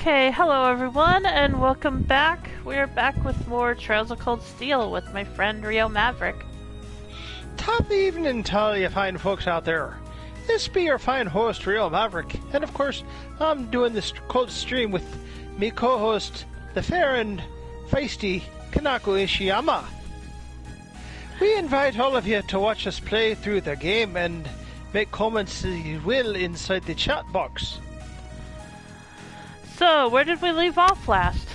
Okay, hello everyone, and welcome back. We're back with more Trails of Cold Steel with my friend Rio Maverick. Top evening to all you fine folks out there. This be your fine host, Rio Maverick, and of course, I'm doing this cold stream with me co-host, the fair and feisty Kanako Ishiyama. We invite all of you to watch us play through the game and make comments as you will inside the chat box. So, where did we leave off last?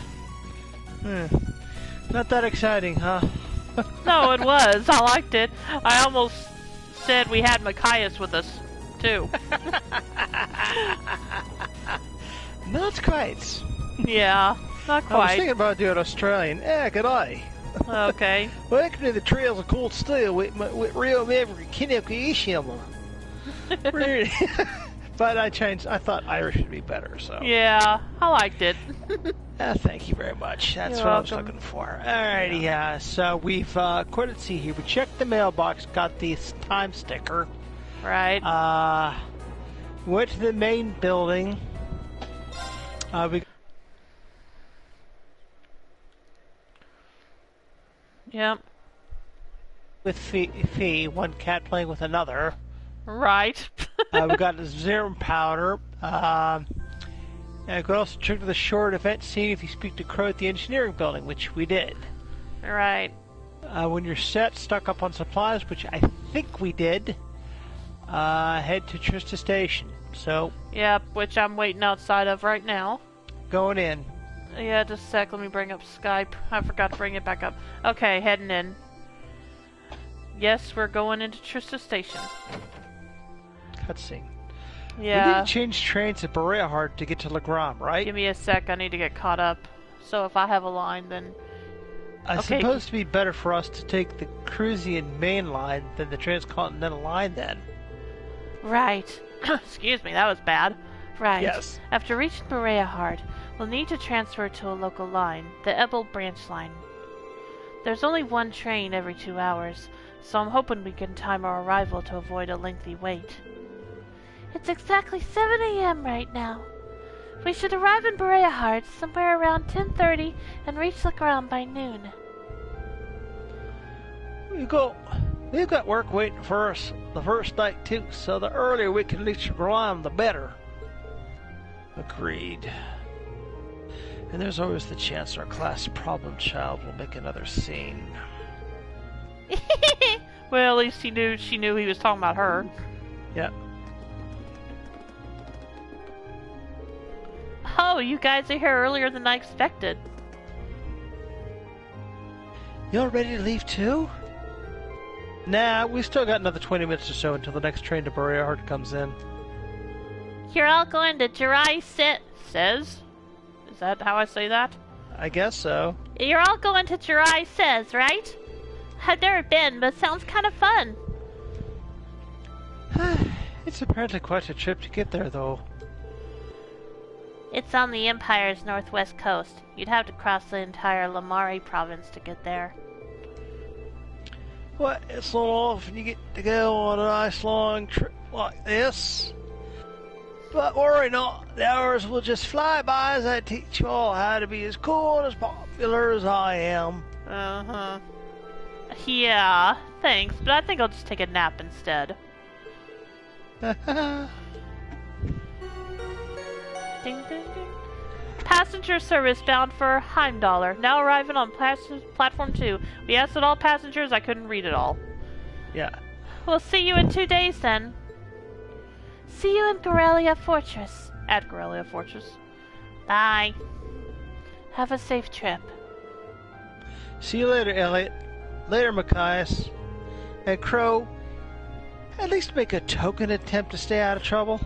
Not that exciting, huh? No, it was. I liked it. I almost said we had Machias with us, too. Not quite. Yeah, not I was quite. thinking about doing Australian. Good eye. Okay. Welcome to the Trails of Cold Steel with Rio Maverick, Kanako Ishiyama. But I changed. I thought Irish would be better, so. Yeah, I liked it. Thank you very much. That's You're what I was welcome. looking for. Alrighty, so we've, let's see here. We checked the mailbox, got the time sticker. Right. Went to the main building. Yep. With Fee, one cat playing with another. Right. We got the serum powder. And we could also check the short event, seeing if you speak to Crow at the engineering building, which we did. Right. When you're set, stock up on supplies, which I think we did, head to Trista Station. So, Yep, which I'm waiting outside of right now. going in. Yeah, just a sec, let me bring up Skype. I forgot to bring it back up. Okay, heading in. Yes, we're going into Trista Station. Cutscene. We need Yeah. to change trains at Berea to get to Legram, right? Give me a sec, I need to get caught up. So if I have a line, then... I okay. suppose it'd be better for us to take the Cruisian main line than the transcontinental line then. Right. Excuse me, that was bad. Right. Yes. After reaching Berea, we'll need to transfer to a local line, the Ebel branch line. There's only one train every 2 hours, so I'm hoping we can time our arrival to avoid a lengthy wait. It's exactly 7 a.m. right now. We should arrive in Berea somewhere around 10:30 and reach Legram by noon. We've got work waiting for us the first night too, so the earlier we can reach Legram, the better. Agreed. And there's always the chance our class problem child will make another scene. Well, at least she knew he was talking about her. Yep. Oh, you guys are here earlier than I expected. You all ready to leave too? Nah, we still got another 20 minutes or so until the next train to Berea comes in. You're all going to Jirai says? Is that how I say that? I guess so. You're all going to Jirai says, right? I've never been, but it sounds kind of fun. It's apparently quite a trip to get there, though. It's on the Empire's northwest coast. You'd have to cross the entire Lamari province to get there. What? It's not often you get to go on a nice long trip like this. But worry not, the hours will just fly by as I teach you all how to be as cool and as popular as I am. Uh-huh. Yeah, thanks, but I think I'll just take a nap instead. Ding, ding, ding. Passenger service bound for Heimdallr. Now arriving on platform 2. We asked all passengers, I couldn't read it all. Yeah. We'll see you in 2 days then. See you in Gorelia Fortress. At Gorelia Fortress. Bye. Have a safe trip. See you later, Elliot. Later, Machias. And Crow, at least make a token attempt to stay out of trouble.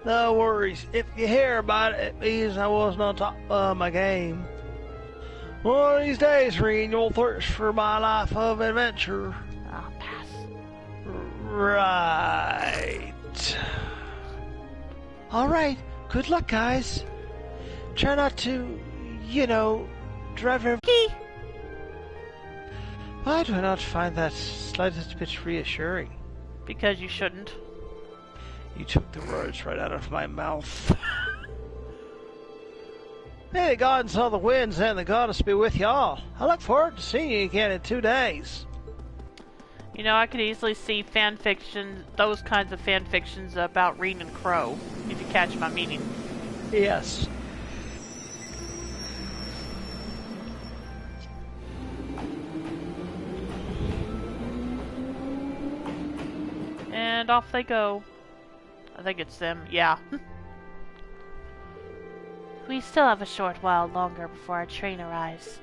No worries. If you hear about it, it means I wasn't on top of my game. One of these days, Reen, you'll thirst for my life of adventure. I'll pass. Right. Alright. Good luck, guys. Try not to, drive every... Why do I not find that slightest bit reassuring? Because you shouldn't. You took the words right out of my mouth. May the gods of the winds and the goddess be with y'all. I look forward to seeing you again in 2 days. You know, I could easily see fan fiction, those kinds of fan fictions about Reen and Crow, if you catch my meaning. Yes. And off they go. I think it's them, yeah. We still have a short while longer before our train arrives.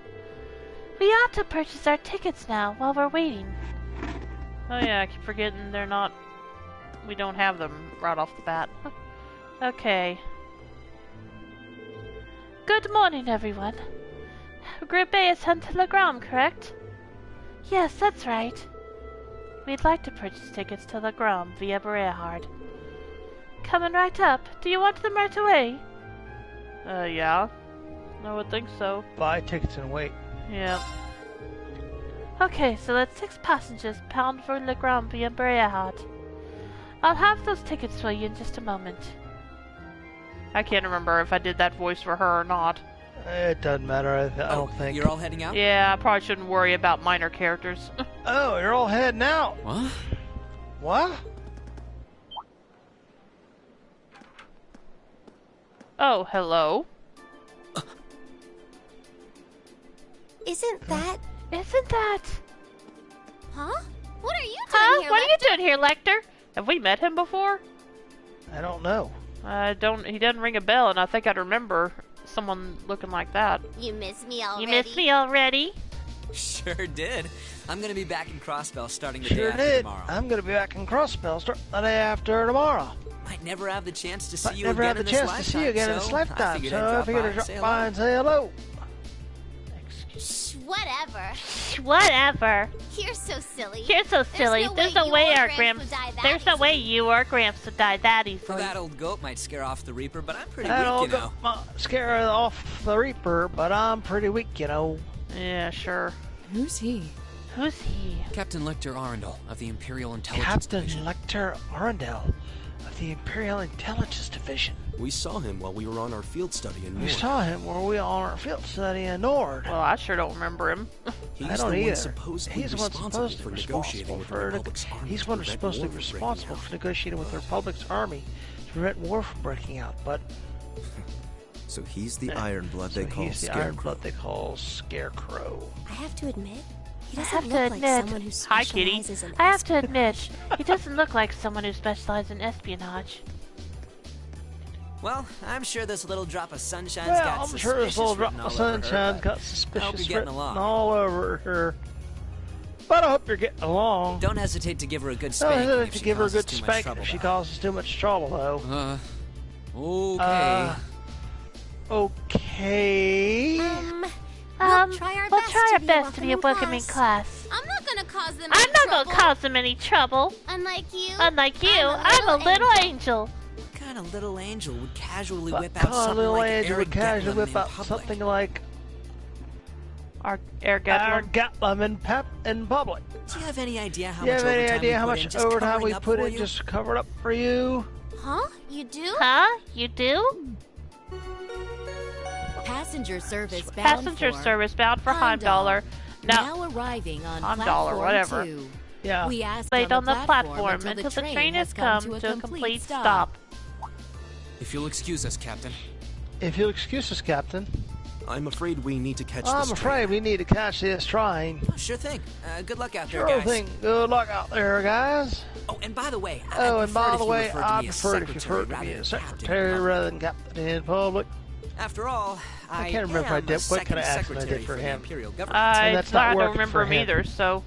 We ought to purchase our tickets now while we're waiting. Oh yeah, I keep forgetting we don't have them right off the bat. Okay. Good morning, everyone. Group A is heading to Legram, correct? Yes, that's right. We'd like to purchase tickets to Legram via Berehard. Coming right up. Do you want them right away? Yeah. I would think so. Buy tickets and wait. Yeah. Okay, so that's 6 passengers bound for Legram via Berehard. I'll have those tickets for you in just a moment. I can't remember if I did that voice for her or not. It doesn't matter, I don't think. You're all heading out? Yeah, I probably shouldn't worry about minor characters. Oh, you're all heading out. What? What? Oh, hello. Isn't that... Huh? What are you doing Huh? here, What are you Lecter? doing here, Lecter? Have we met him before? I don't know. He doesn't ring a bell, and I think I'd remember someone looking like that. You miss me already? You miss me already? Sure did. I'm gonna be back in Crossbell starting the Sure day after did. tomorrow. I'm going to be back in Crossbell the day after tomorrow. Might never have the chance to see But you never again had the in this chance lifetime, to see you again in this so lifetime, I so I figured I'd drop by and say hello. Shh, whatever. Whatever. You're so silly. You're so silly. There's no way our Gramps. would die that There's no way easily. you or Gramps would die that easily. Well, that old goat might scare off the Reaper, but I'm pretty That'll weak, you know. scare off the Reaper, but I'm pretty weak, you know. Yeah, sure. Who's he? Who's he? Captain Lecter Arundel of the Imperial Intelligence Captain Division. Lecter Arundel of the Imperial Intelligence Division. We saw him while we were on our field study in We Nord. saw him where we on our field study in Nord. Well, I sure don't remember him. He's I don't the either. one supposedly He's the one responsible supposed to for be negotiating responsible with the for Republic's army. He's to one who's prevent supposed to war be from breaking responsible out. for negotiating with the Republic's army to prevent war from breaking out. But So he's the Iron Blood they call he's the Scarecrow. Iron Blood they call Scarecrow. I have to admit, he I doesn't have to look like admit. someone who Hi, Kitty. specializes in I have to admit, he doesn't look like someone who specializes in espionage. Well, I'm sure this little drop of sunshine's Well, got I'm suspicious sure this little drop written of all over her, sunshine but got I hope suspicious you're written getting along. all over her. But I hope you're getting along. Don't hesitate to give her a good Don't spanking hesitate if to she give her a causes good too much spanking trouble, if she though. causes too much trouble, though. Okay. Okay. We'll try our best to be a welcoming class. I'm not gonna cause them I'm any not trouble. gonna cause them any trouble. Unlike you. Unlike you, I'm a little angel. What kind of little angel would casually But whip out come on, something little like angel would Eric casually Gatlin whip in out public? something like Our Air our Gatlin. Gatlin in public. Do you have any idea how You much have any overtime idea we how put much in just overtime covering we up put for in you? just to cover it up for you? Huh? You do? Huh? You do? Passenger service bound Passenger for service bound for Heimdall. Heimdall. Now, Now arriving on Heimdall or platform whatever. 2. Yeah. We ask stayed on the platform until until the train has come to a complete stop. If you'll excuse us, Captain. If you'll excuse us, Captain. I'm afraid we need to catch this I'm train. afraid we need to catch this train. Oh, sure thing. Good luck out there, Sure guys. thing. Good luck out there, guys. Oh, and by the way, Oh, I'd and prefer by it the if you way, referred to I me as prefer if you secretary referred to me rather as than captain in secretary public. rather than captain in public. After all, I can't remember if I am did- a what kind of second accent I did secretary for the him. Imperial government. that's not I don't working remember for him him. either, so.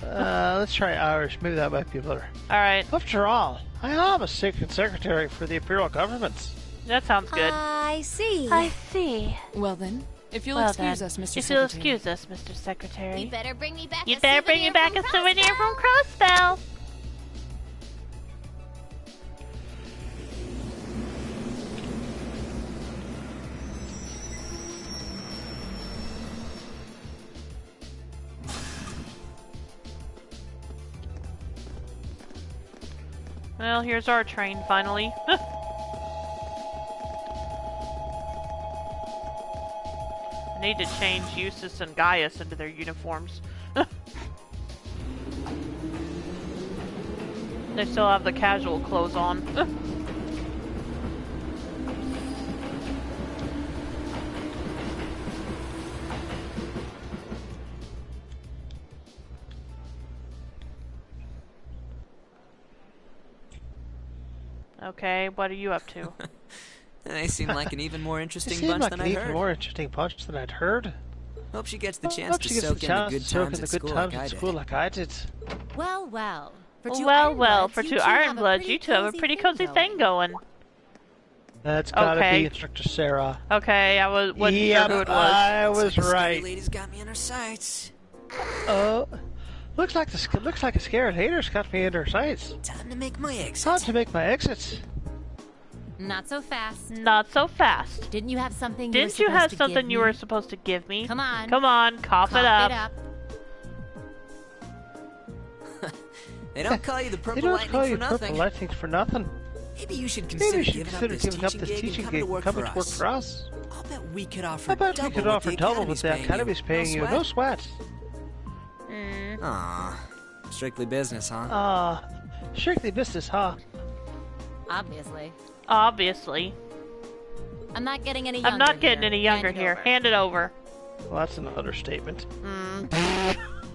Let's try Irish. Maybe that might be better. Alright, After all, I am a second secretary for the Imperial government. that sounds good. I see. I see. Well then, if you'll Well excuse then, us, Mr. if you'll Secretary. excuse us, Mr. Secretary. You better bring me back You a better bring me back a souvenir from Crossbell. Well, here's our train finally. I need to change Eustace and Gaius into their uniforms. They still have the casual clothes on. Okay, what are you up to? They seem like an even more interesting Seemed bunch like than an I'd even heard. more interesting bunch than I'd heard. Hope she gets the chance Hope to she gets soak the in the chance good to soak times in at the good school times like I at did. school like I did. Well, well. For two Well, for Ironbloods, two you two have a Ironbloods, pretty you two have a pretty cozy thing going. That's gotta Okay. be Instructor Sarah. Okay, I wasn't sure Yep, who it was. I Looks was like the scary right. lady's got me in her sights. Oh, looks like a scared hater's got me in her sights. Time to make my exit. Time to make my exit. Not so fast. Not so fast. Didn't you have something? Didn't you you were have supposed to something give you me? were supposed to give me? Come on. Come on, cough it up. They don't call you the They Purple don't Lightning call for you nothing. Purple Lightning for nothing. Maybe you should Maybe consider you should giving consider up giving up this this teaching teaching gig gig and and coming coming to work for us. us. I'll bet we could offer I bet we double could what offer the double what the Academy's Academy's paying you. No sweat. Aw, strictly business, huh? Strictly business, huh? Obviously. Obviously. I'm not getting any younger. I'm not getting here. any younger Hand it here. over. Hand it over. Well, that's an understatement.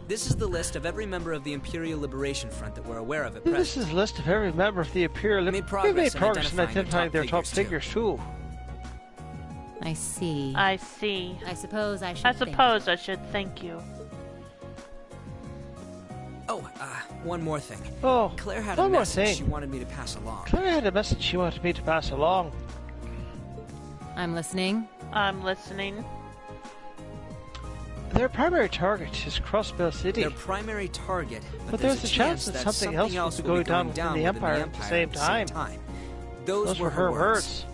This is the list of every member of the Imperial Liberation Front that we're aware of at This present. is a list of every member of the Imperial. We made We progress made in progress in identifying identifying their top figures, figures too. I see. I see. I suppose I should. I thank suppose you. I should thank you. Oh, one more thing. Oh, Claire had a one more message thing. she wanted me to pass along. Claire had a message she wanted me to pass along. I'm listening. I'm listening. Their primary target is Crossbell City, Their primary target, but there's a chance that something else will be going down within the Empire at the same time. Those were her words.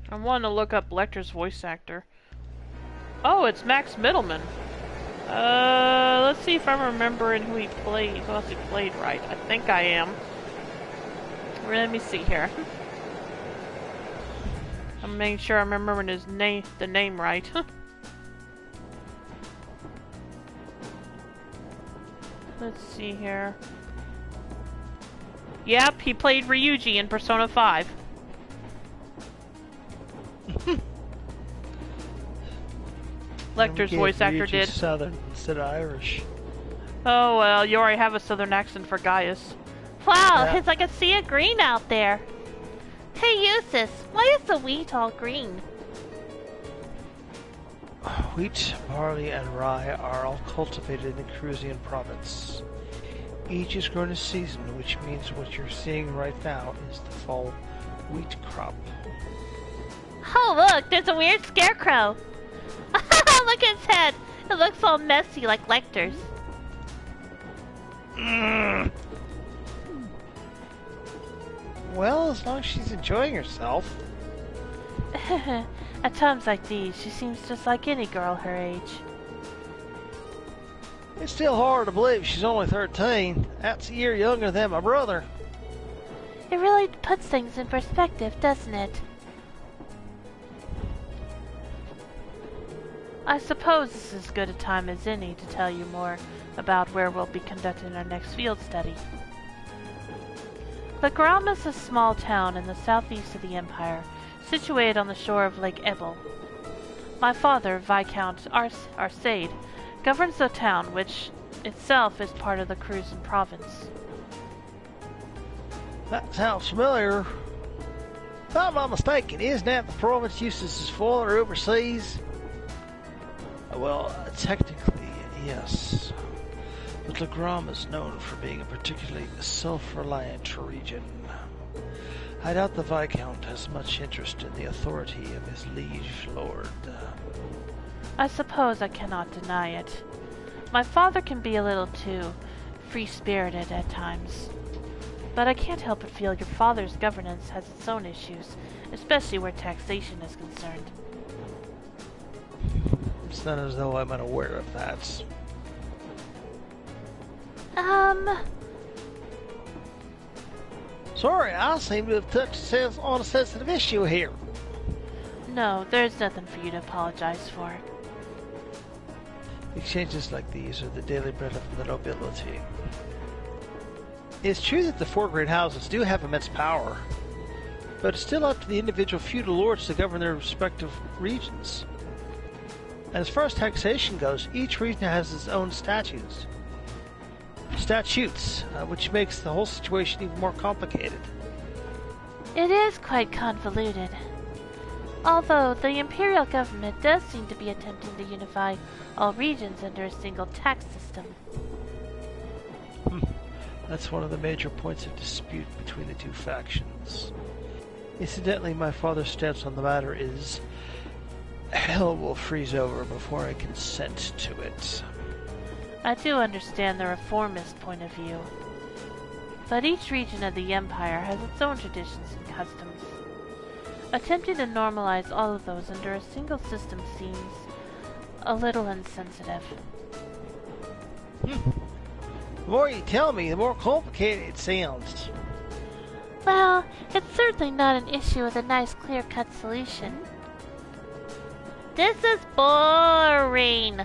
I want to look up Lecter's voice actor. Oh, it's Max Middleman. Let's see if I'm remembering who he played. Who else he played right? I think I am. Let me see here. I'm making sure I'm remembering his name, the name right. Let's see here. Yep, he played Ryuji in Persona 5. Lecter's voice actor did. Southern instead of Irish. Oh well, you already have a southern accent for Gaius. Wow, Yeah. it's like a sea of green out there. Hey, Eustace, why is the wheat all green? Wheat, barley, and rye are all cultivated in the Cruzian province. Each is grown in season, which means what you're seeing right now is the fall wheat crop. Oh, look, there's a weird scarecrow. Look at its head. It looks all messy like Lecter's. Well, as long as she's enjoying herself. At times like these, she seems just like any girl her age. It's still hard to believe she's only 13. That's a year younger than my brother. It really puts things in perspective, doesn't it? I suppose this is as good a time as any to tell you more about where we'll be conducting our next field study. Lagram is a small town in the southeast of the Empire, situated on the shore of Lake Ebel. My father, Viscount Arcade, governs the town, which itself is part of the Cruzian province. That sounds familiar. If I'm not mistaken, isn't that the province Eustace's father oversees? Well, technically, yes. But Lagram is known for being a particularly self-reliant region. I doubt the Viscount has much interest in the authority of his liege lord. I suppose I cannot deny it. My father can be a little too free-spirited at times. But I can't help but feel your father's governance has its own issues, especially where taxation is concerned. It's not as though I'm unaware of that. Sorry, I seem to have touched on a sensitive issue here. No, there's nothing for you to apologize for. Exchanges like these are the daily bread of the nobility. It's true that the four great houses do have immense power, but it's still up to the individual feudal lords to govern their respective regions. And as far as taxation goes, each region has its own statutes, which makes the whole situation even more complicated. It is quite convoluted. Although the imperial government does seem to be attempting to unify all regions under a single tax system. That's one of the major points of dispute between the two factions. Incidentally, my father's stance on the matter is hell will freeze over before I consent to it. I do understand the reformist point of view, but each region of the Empire has its own traditions and customs. Attempting to normalize all of those under a single system seems a little insensitive. The more you tell me, the more complicated it sounds. Well, it's certainly not an issue with a nice clear-cut solution. This is boring.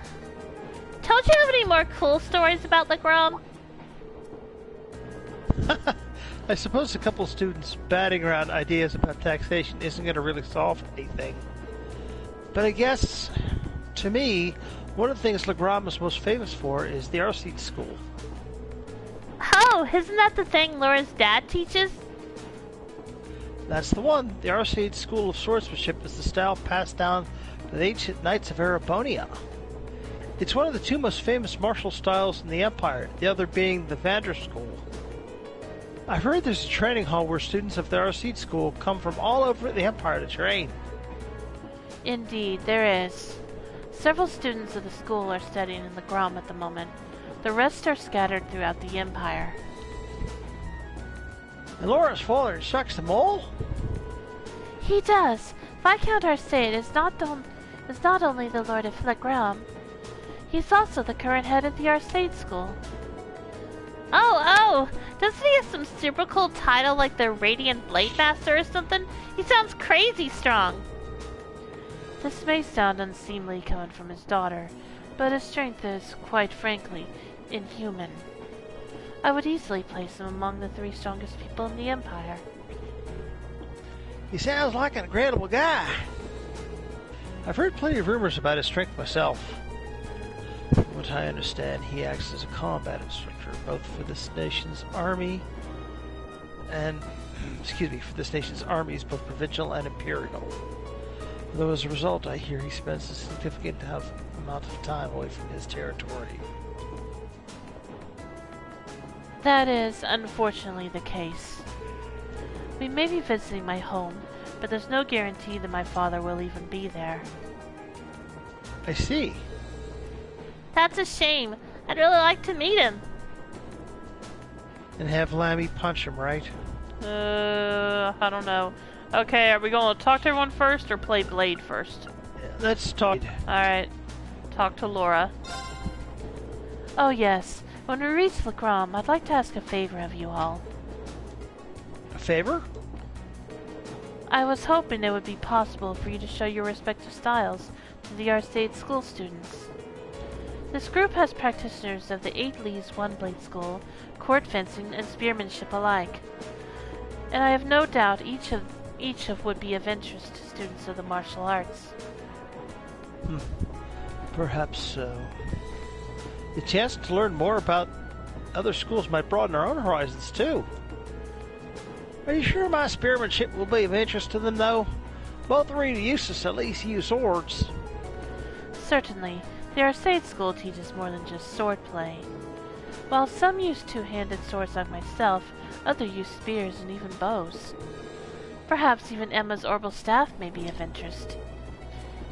Don't you have any more cool stories about Legram? I suppose a couple students batting around ideas about taxation isn't going to really solve anything. But I guess, to me, one of the things Legram is most famous for is the Arcade School. Oh, isn't that the thing Laura's dad teaches? That's the one. The Arcade School of Swordsmanship is the style passed down to the ancient knights of Erebonia. It's one of the two most famous martial styles in the Empire, the other being the Vander School. I've heard there's a training hall where students of the Arcade School come from all over the Empire to train. Indeed, there is. Several students of the school are studying in Legram at the moment. The rest are scattered throughout the Empire. And Laura's father instructs them all? He does. Viscount Arcade is not only the Lord of Legram, he's also the current head of the Arcade School. Oh, doesn't he have some super cool title like the Radiant Blade Master or something? He sounds crazy strong. This may sound unseemly coming from his daughter, but his strength is, quite frankly, inhuman. I would easily place him among the 3 strongest people in the Empire. He sounds like an incredible guy. I've heard plenty of rumors about his strength myself. From what I understand, he acts as a combat instructor, both for this nation's army and, for this nation's armies, both provincial and imperial. Though as a result, I hear he spends a significant amount of time away from his territory. That is, unfortunately, the case. We may be visiting my home, but there's no guarantee that my father will even be there. I see. That's a shame. I'd really like to meet him. And have Lammy punch him, right? I don't know. Okay, are we going to talk to everyone first or play Blade first? Let's talk. Alright. Talk to Laura. Oh yes. When we reach Legram, I'd like to ask a favor of you all. A favor? I was hoping it would be possible for you to show your respective styles to the Arcade School students. This group has practitioners of the 8 Lees One Blade School, court fencing, and spearmanship alike. And I have no doubt each of would be of interest to students of the martial arts. Perhaps so. The chance to learn more about other schools might broaden our own horizons, too. Are you sure my spearmanship will be of interest to them, though? Both are really useless, at least use swords. Certainly. The Arcade School teaches more than just swordplay. While some use two-handed swords like myself, others use spears and even bows. Perhaps even Emma's orbital staff may be of interest.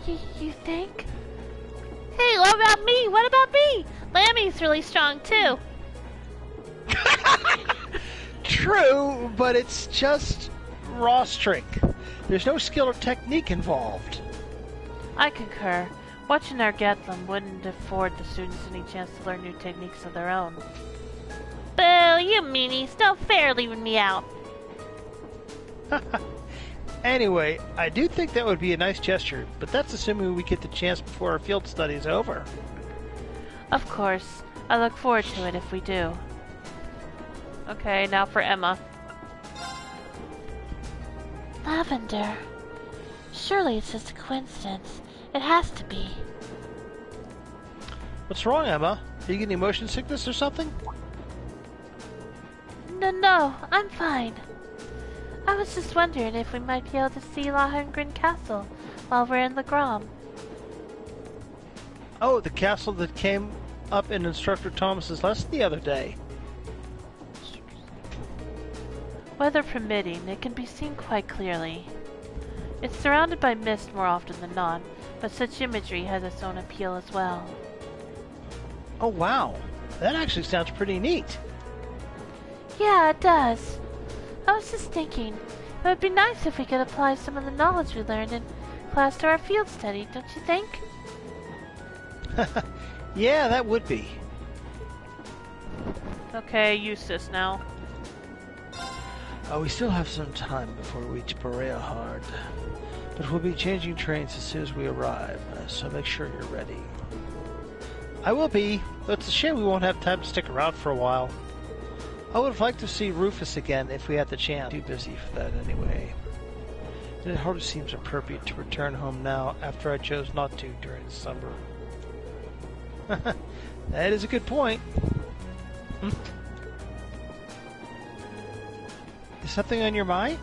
You think? Hey, what about me? What about me? Lammy's really strong, too. True, but it's just raw strength. There's no skill or technique involved. I concur. Watching our Gatlam wouldn't afford the students any chance to learn new techniques of their own. Boo, you meanies. No fair leaving me out. Anyway, I do think that would be a nice gesture, but that's assuming we get the chance before our field study is over. Of course. I look forward to it if we do. Okay, now for Emma. Lavender. Surely it's just a coincidence. It has to be. What's wrong, Emma? Are you getting motion sickness or something? No, I'm fine. I was just wondering if we might be able to see Lohengrin Castle while we're in Legram. Oh, the castle that came up in Instructor Thomas's lesson the other day. Weather permitting, it can be seen quite clearly. It's surrounded by mist more often than not, but such imagery has its own appeal as well. Oh, wow. That actually sounds pretty neat. Yeah, it does. I was just thinking, it would be nice if we could apply some of the knowledge we learned in class to our field study, don't you think? Yeah, that would be. Okay, Eustace now. We still have some time before we reach Boreahard, but we'll be changing trains as soon as we arrive, so make sure you're ready. I will be, but it's a shame we won't have time to stick around for a while. I would have liked to see Rufus again if we had the chance. Too busy for that anyway. And it hardly seems appropriate to return home now after I chose not to during the summer. That is a good point. Is something on your mind?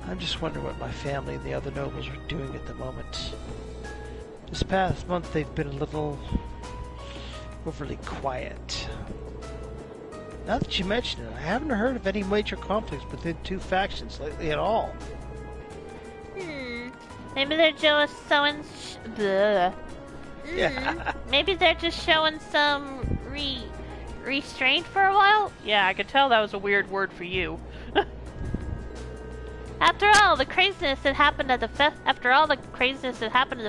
I'm just wondering what my family and the other nobles are doing at the moment. This past month they've been a little overly quiet. Now that you mention it, I haven't heard of any major conflicts between two factions lately at all. Maybe they're just maybe they're just showing some restraint for a while. Yeah, I could tell that was a weird word for you. After all the craziness that happened at the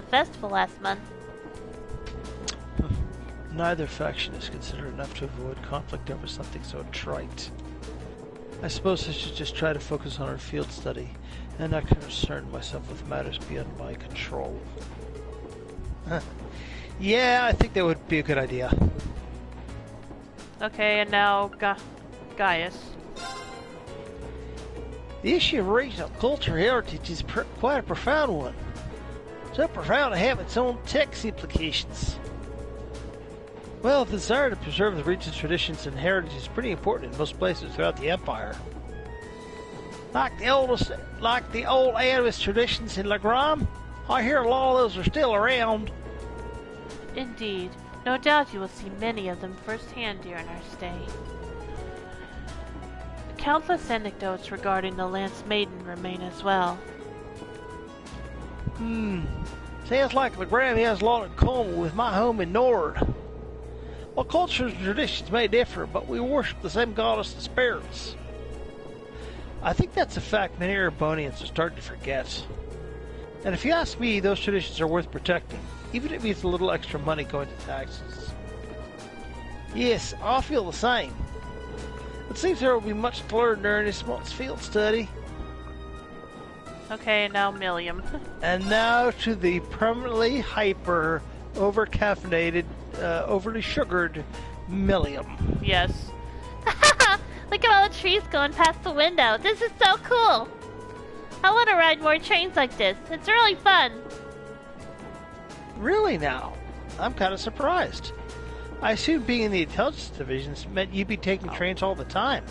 festival last month. Neither faction is considered enough to avoid conflict over something so trite. I suppose I should just try to focus on our field study and not concern myself with matters beyond my control. Yeah, I think that would be a good idea. Okay, and now Gaius. The issue of regional culture heritage is quite a profound one. So profound to have its own tax implications. Well, the desire to preserve the region's traditions and heritage is pretty important in most places throughout the Empire. Like the old Adamist traditions in Legram, I hear a lot of those are still around. Indeed. No doubt you will see many of them firsthand during our stay. Countless anecdotes regarding the Lance Maiden remain as well. Sounds like Legram has a lot in common with my home in Nord. Well, cultures and traditions may differ, but we worship the same goddess and spirits. I think that's a fact many Erebonians are starting to forget. And if you ask me, those traditions are worth protecting, even if it means a little extra money going to taxes. Yes, I feel the same. It seems there will be much to learn during this month's field study. Okay, now Milliam. And now to the permanently hyper, over-caffeinated, overly sugared Milliam. Yes. Look at all the trees going past the window. This is so cool. I want to ride more trains like this. It's really fun. Really now? I'm kind of surprised. I assume being in the intelligence divisions meant you'd be taking trains all the time.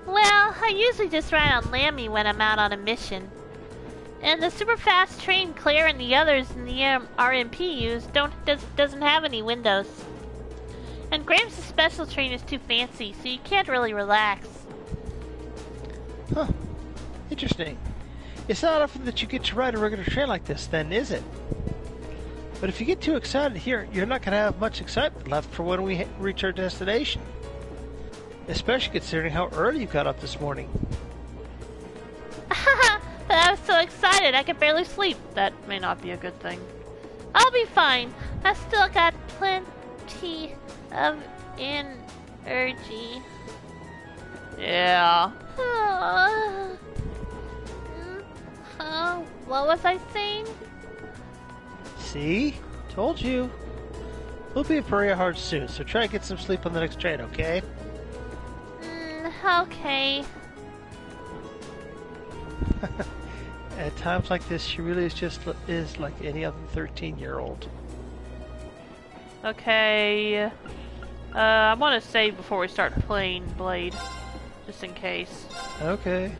Well, I usually just ride on Lammy when I'm out on a mission. And the super fast train Claire and the others in the RMP use doesn't have any windows. And Graham's special train is too fancy, so you can't really relax. Huh. Interesting. It's not often that you get to ride a regular train like this, then, is it? But if you get too excited here, you're not going to have much excitement left for when we reach our destination. Especially considering how early you got up this morning. But I was so excited I could barely sleep. That may not be a good thing. I'll be fine. I still got plenty of energy. Yeah. What was I saying? See? Told you. We'll be at Paria Hard soon, so try to get some sleep on the next train, okay? Okay. At times like this, she really is like any other 13-year-old. Okay. I want to save before we start playing Blade, just in case. Okay.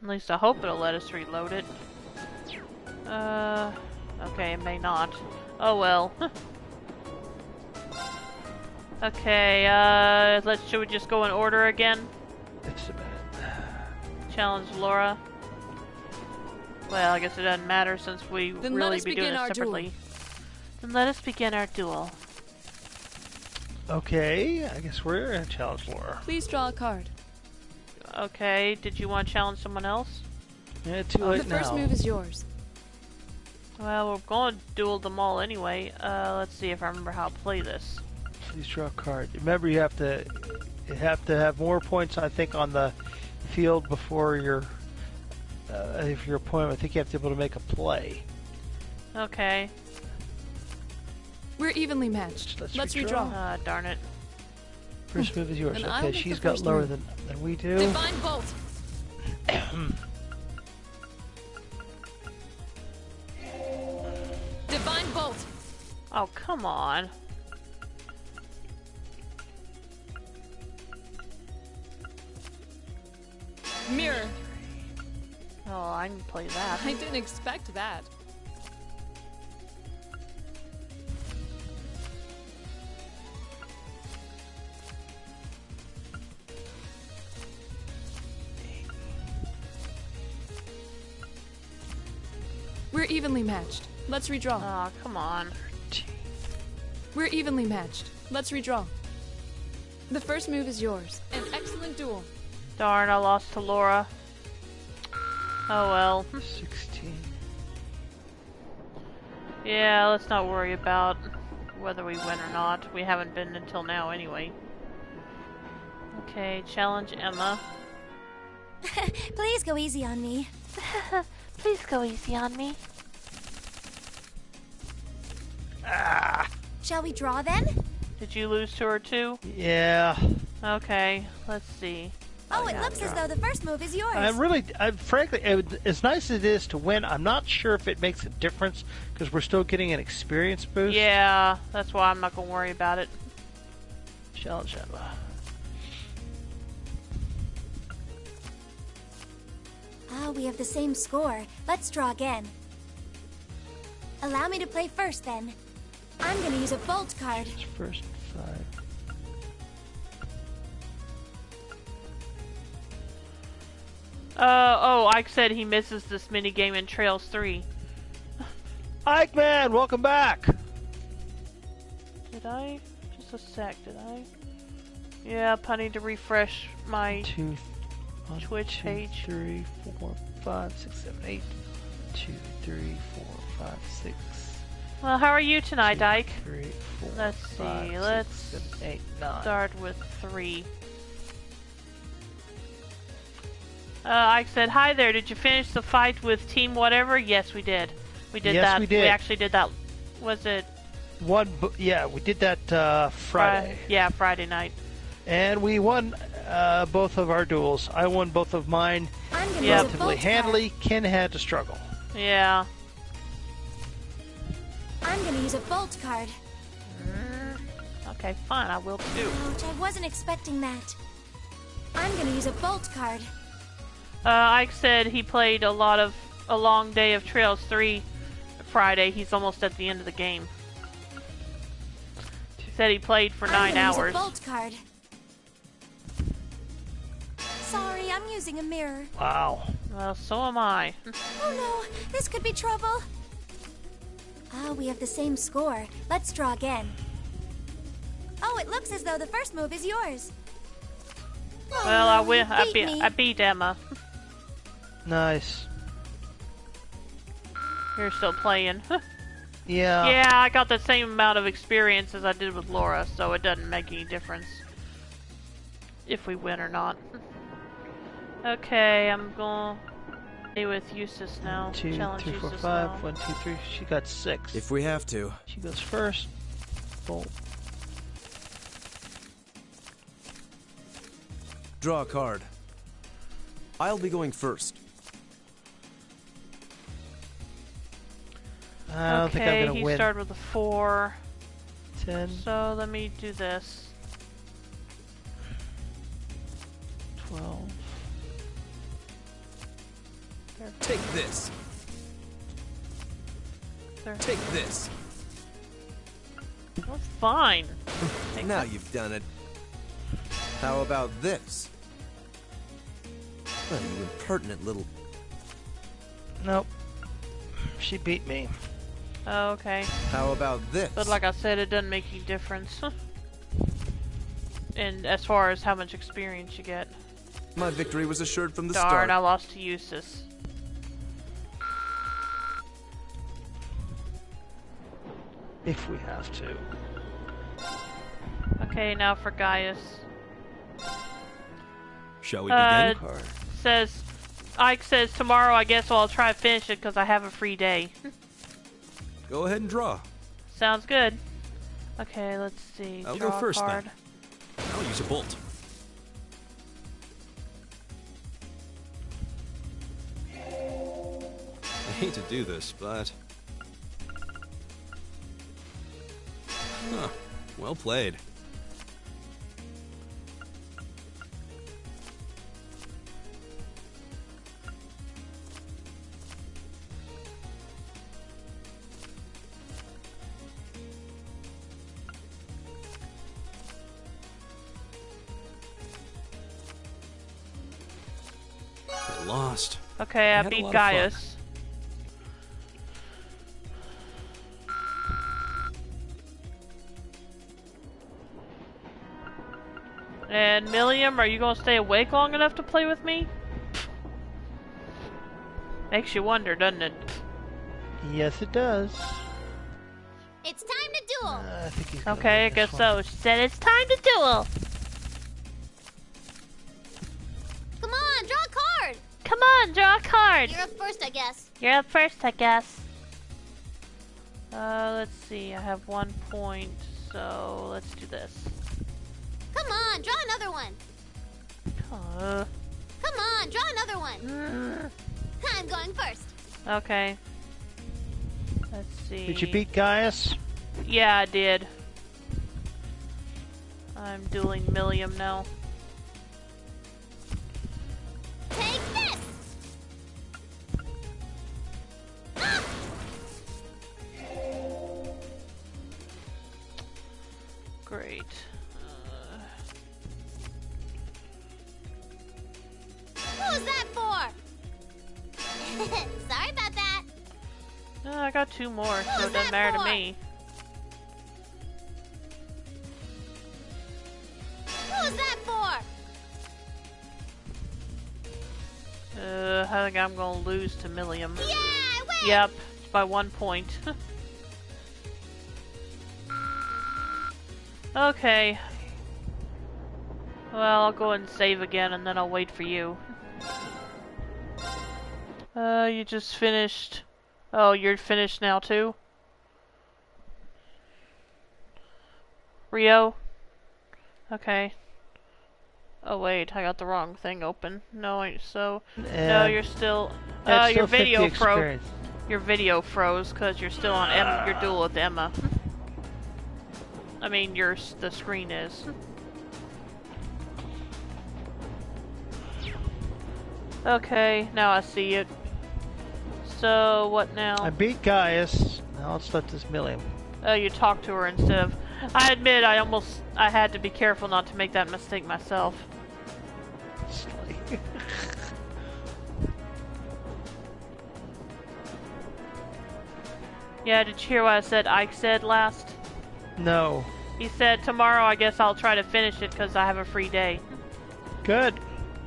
At least I hope it'll let us reload it. Okay, it may not. Oh well. Okay, should we just go in order again? Just a minute. Challenge Laura. Well, I guess it doesn't matter since we Then really let us be doing begin it our separately. duel. Then let us begin our duel. Okay, I guess we're gonna challenge Laura. Please draw a card. Okay, did you want to challenge someone else? Yeah, too late The now. first move is yours. Well, we're going to duel them all anyway. Let's see if I remember how to play this. Please draw a card. Remember, you have to have more points, I think, on the field before your if your opponent. I think you have to be able to make a play. Okay. We're evenly matched. Let's redraw. Darn it. First move is yours. And I'll Okay, take she's the got first lower move. than we do. Divine Bolt. Divine Bolt. Oh, come on. Mirror. Oh, I can play that. I didn't expect that. We're evenly matched. Let's redraw. Oh, come on. We're evenly matched. Let's redraw. The first move is yours. An excellent duel. Darn, I lost to Laura. Oh well. 16. Yeah, let's not worry about whether we win or not. We haven't been until now anyway. Okay, challenge Emma. Please go easy on me. Please go easy on me. Shall we draw then? Did you lose to her too? Yeah. Okay, let's see. Oh, it looks as though the first move is yours. Frankly, as nice as it is to win, I'm not sure if it makes a difference because we're still getting an experience boost. Yeah, that's why I'm not gonna worry about it. Challenge Emma. Ah, we have the same score. Let's draw again. Allow me to play first then. I'm gonna use a bolt card. First 5. Oh, Ike said he misses this minigame in Trails 3. Ike Man, welcome back. Did I? Just a sec, did I? Yeah, I need to refresh my 2, Twitch page. 3, 4, 5, 6, 7, 8. 2, 3, 4, 5, 6. Well, how are you tonight, 2, Ike? 3, 4, Let's 5, see, let's 6, 7, 8, 9. Start with 3. Ike said, "Hi there, did you finish the fight with Team Whatever?" Yes, we did. We did Yes, that. we did. We actually did that. Was it Yeah, we did that Friday. Yeah, Friday night. And we won both of our duels. I won both of mine I'm gonna use a relatively bolt handily. Ken had to struggle. Yeah. card. I'm gonna use a bolt card. Okay, fine, I will too. Ouch, I wasn't expecting that. I'm gonna use a bolt card. Ike said he played a long day of Trails 3 Friday. He's almost at the end of the game. He said he played for 9 I'm gonna hours. use a bolt card. Sorry, I'm using a mirror. Wow. Well, so am I. Oh no, this could be trouble. Ah, we have the same score. Let's draw again. Oh, it looks as though the first move is yours. Oh, Well, I no, win. you beat me. I beat Emma. Nice. You're still playing. Yeah. Yeah, I got the same amount of experience as I did with Laura, so it doesn't make any difference if we win or not. Okay, I'm going to stay with Eustace now. 2, Challenge 3, 4, Eustace 5. now. 1, 2, 3. She got 6. If we have to. She goes first. Boom. Draw a card. I'll be going first. I don't think I'm gonna he win. started with a 4. 10, So let me do this. 12. Take this. 13. Take this. That's fine. Now you've done it. How about this? Oh, you impertinent little... Nope. She beat me. Okay. How about this? But like I said, it doesn't make any difference. And as far as how much experience you get. My victory was assured from the Darn, start. I lost to Eustace. If we have to. Okay, now for Gaius. Shall we begin? Card. Says, Ike says tomorrow I guess I'll try to finish it because I have a free day. Go ahead and draw. Sounds good. Okay, let's see. I'll Draw go first a card. then. I'll use a bolt. I hate to do this, but... Huh. Well played. I lost. Okay, I had a beat lot of fun. Gaius. And Milliam, are you gonna stay awake long enough to play with me? Makes you wonder, doesn't it? Yes, it does. It's time to duel. I think he's gonna Okay, I win guess this one. so. She said it's time to duel. Come on, draw a card. Come on, draw a card. You're up first, I guess. You're up first, I guess. Let's see. I have 1 point, so let's do this. Come on, draw another one. Come on, draw another one. I'm going first. Okay. Let's see. Did you beat Gaius? Yeah, I did. I'm dueling Milliam now. Take this. Ah! Great. What was that for? Sorry about that. I got 2 more, so was it doesn't that matter for? to me. What was that for? I think I'm gonna lose to Milliam. Yeah, I win. Yep, it's by 1 point. Okay. Well, I'll go and save again, and then I'll wait for you. You just finished. Oh, you're finished now too? Rio? Okay. Oh wait, I got the wrong thing open. No, no, And you're still. that's Your still 50 video froze. experience. Your video froze because you're still on your duel with Emma. I mean, the screen is. Okay, now I see it. So, what now? I beat Gaius. Now let's let this Milliam. Oh, you talk to her instead of... I admit, I had to be careful not to make that mistake myself. Yeah, did you hear what I said Ike said last? No. He said, tomorrow I guess I'll try to finish it because I have a free day. Good.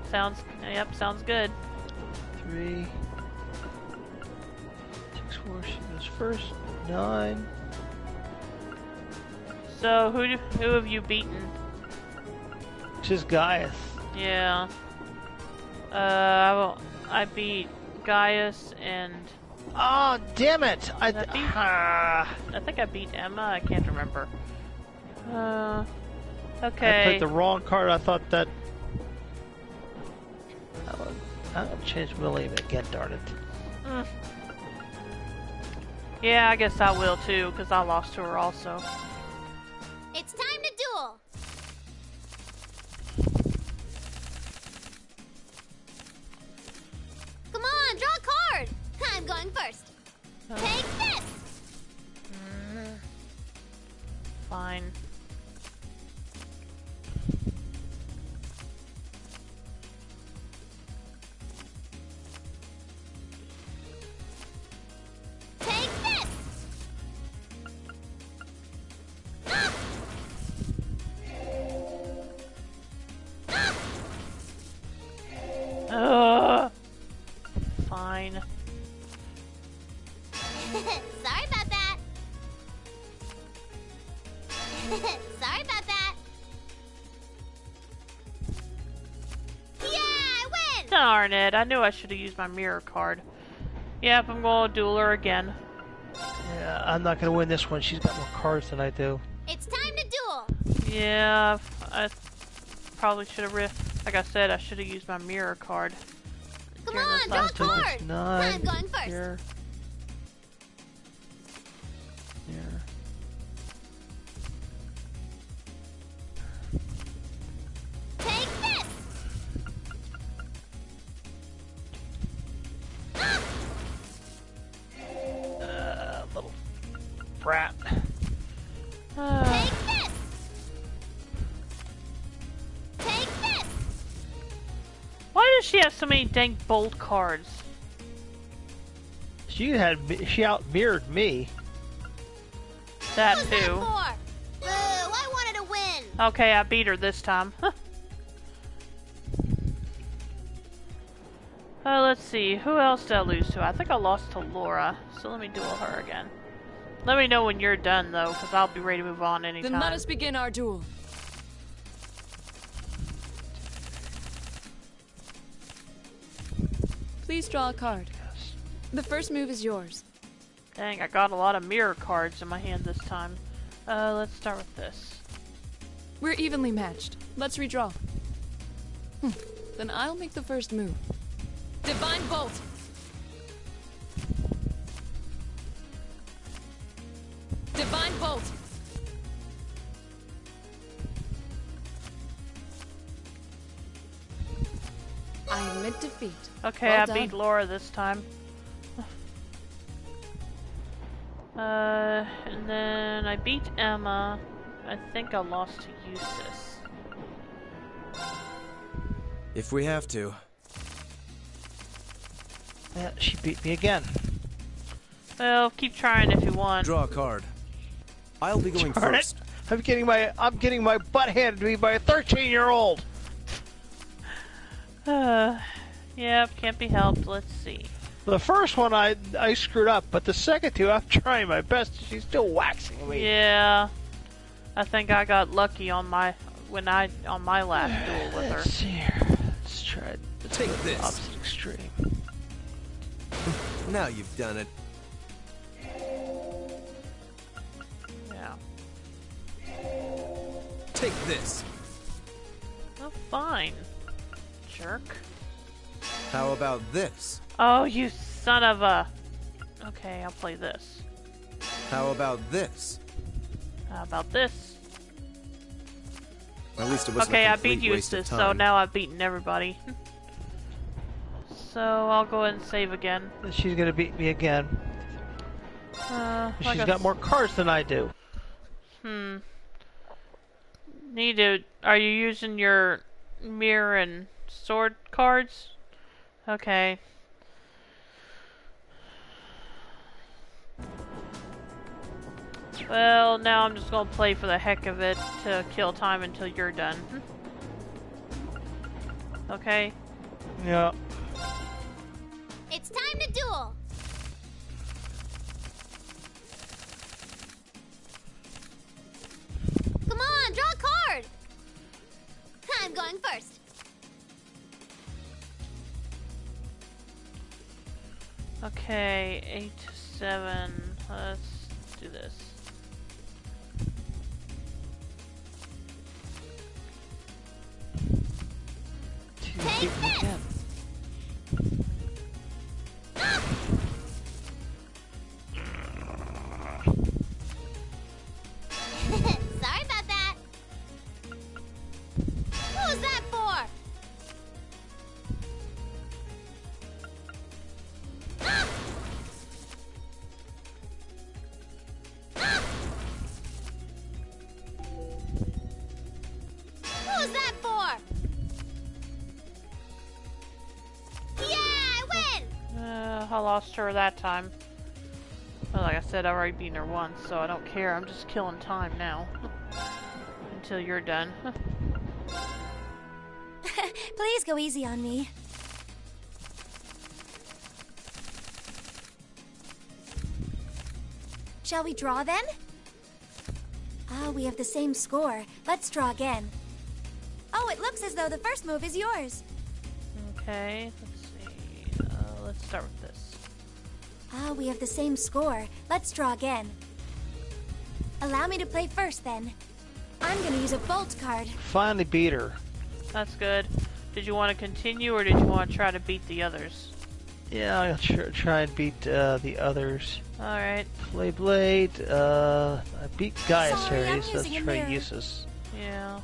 Sounds good. 3, 6, where she goes first. 9. So who have you beaten? Just Gaius. Yeah. I beat Gaius and Oh, damn it! I think I beat Emma. I can't remember. Okay. I played the wrong card. I thought that. I'll change William again. Darn it! Yeah, I guess I will too, because I lost to her also. It's time to duel. Come on, draw a card. I'm going first. Take this. Fine. Take this. Ah! Ah! Fine. Sorry about that. Sorry about that. Yeah, I win! Darn it, I knew I should have used my mirror card. Yep, I'm going to duel her again. Yeah, I'm not gonna win this one. She's got more cards than I do. It's time to duel. Yeah, I probably should have like I said, I should have used my mirror card. Come during on, this draw a last duel. card. 9. I'm going first. Here. Here. Take this. Little brat. Take this. Take this. Why does she have so many dang bold cards? She out mirrored me. That Who's that too. for? Boo, I wanted to win. Okay, I beat her this time. Let's see. Who else did I lose to? I think I lost to Laura. So let me duel her again. Let me know when you're done, though, because I'll be ready to move on anytime. Then let us begin our duel. Please draw a card. Yes. The first move is yours. Dang, I got a lot of mirror cards in my hand this time. Let's start with this. We're evenly matched. Let's redraw. Then I'll make the first move. Divine Bolt! Divine Bolt! I admit defeat. Okay, Well I done. beat Laura this time. And then I beat Emma. I think I lost to Eustace. If we have to. Yeah, she beat me again. Well, keep trying if you want. Draw a card. I'll be going Darn first. it. I'm getting my butt handed to me by a 13-year-old. Yep, can't be helped. Let's see. The first one I screwed up, but the second two I'm trying my best. She's still waxing me. Yeah, I think I got lucky on my last duel with her. Let's see here. Let's try. Let's Take go to the this. opposite extreme. Now you've done it. Yeah. Take this. Oh, fine. Jerk. How about this? Oh, you son of a... Okay, I'll play this. How about this? How about this? At least it wasn't Okay, a I beat complete waste of Eustace, so time. now I've beaten everybody. So I'll go ahead and save again. She's gonna beat me again. She's got more cards than I do. Are you using your mirror and sword cards? Okay. Well, now I'm just gonna play for the heck of it to kill time until you're done. Okay. Yeah. It's time to duel. Okay, 8 to 7. Let's do this. Take this! Sorry about that. What was that for? Ah! Ah! What was that for? Yeah, I win! I lost her that time. Well, like I said, I've already beaten her once, so I don't care. I'm just killing time now. Until you're done. Please go easy on me. Shall we draw then? Ah, we have the same score. Let's draw again. Oh, it looks as though the first move is yours. Okay, let's see. Let's start with this. Ah, we have the same score. Let's draw again. Allow me to play first then. I'm gonna use a bolt card. Finally beat her. That's good. Did you want to continue, or did you want to try to beat the others? Yeah, I'll try and beat the others. Alright. Play Blade. I beat Gaia Sorry, I'm series. Let's using a try mirror. Usus. Yeah.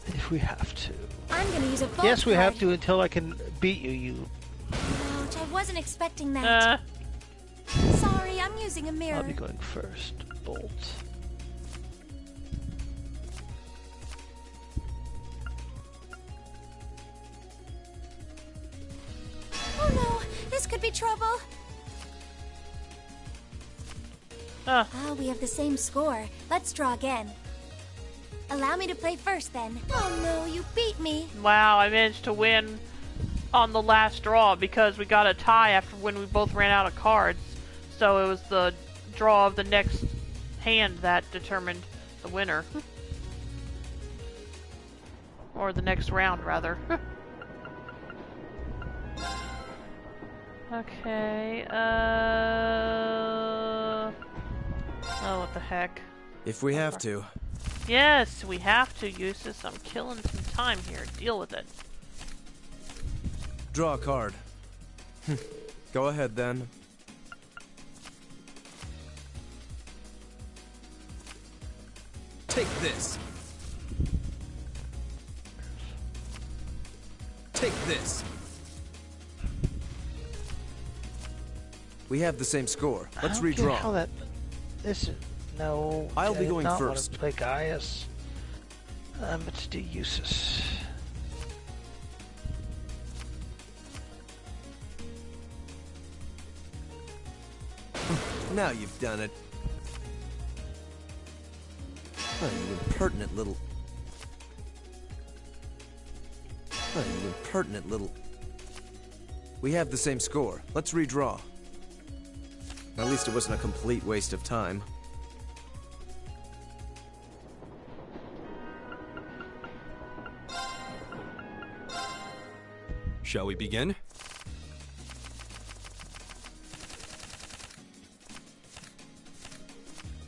If we have to. I'm gonna use a bolt Yes, we card. have to until I can beat you. Ouch, I wasn't expecting that. Sorry, I'm using a mirror. I'll be going first. Bolt. Oh no, this could be trouble. Ah, Ah, we have the same score. Let's draw again. Allow me to play first then. Oh no, you beat me. wow, I managed to win on the last draw because we got a tie after when we both ran out of cards. So it was the draw of the next hand that determined the winner. Or the next round, rather. Okay, oh, what the heck. If we have to. Yes, we have to use this. I'm killing some time here. Deal with it. Draw a card. Go ahead then. Take this. Take this. We have the same score. Let's I don't get redraw. how that. This is no. I'll I be did going not want first. to play Gaius. Let's do Usus. Now you've done it. Oh, you impertinent little... Oh, you impertinent little... We have the same score. Let's redraw. At least it wasn't a complete waste of time. Shall we begin?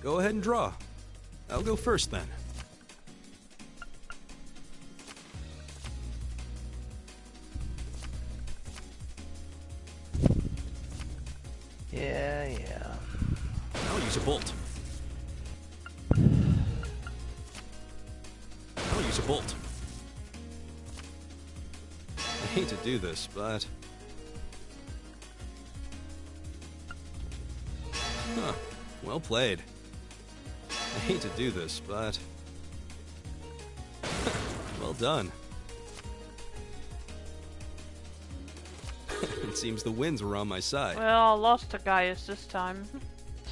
Go ahead and draw. I'll go first then. Yeah. I'll use a bolt. I'll use a bolt. I hate to do this, but... Huh. Well played. I hate to do this, but... well done. It seems the winds were on my side. Well, I lost to Gaius this time.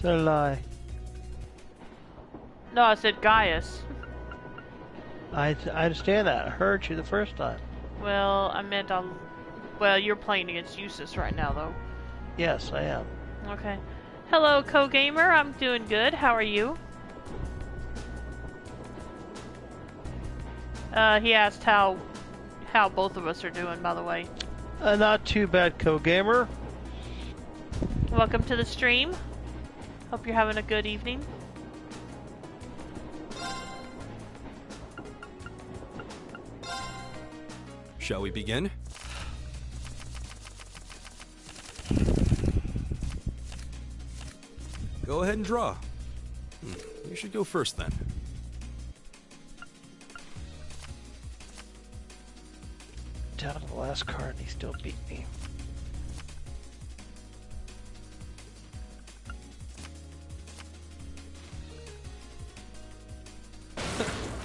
So lie. No, I said Gaius. I understand that. I heard you the first time. Well, I meant well, you're playing against Usus right now, though. Yes, I am. Okay. Hello, Co-Gamer. I'm doing good. How are you? He asked how both of us are doing, by the way. Not too bad, Co-Gamer. Welcome to the stream. Hope you're having a good evening. Shall we begin? Go ahead and draw. You should go first then. Down to the last card and he still beat me.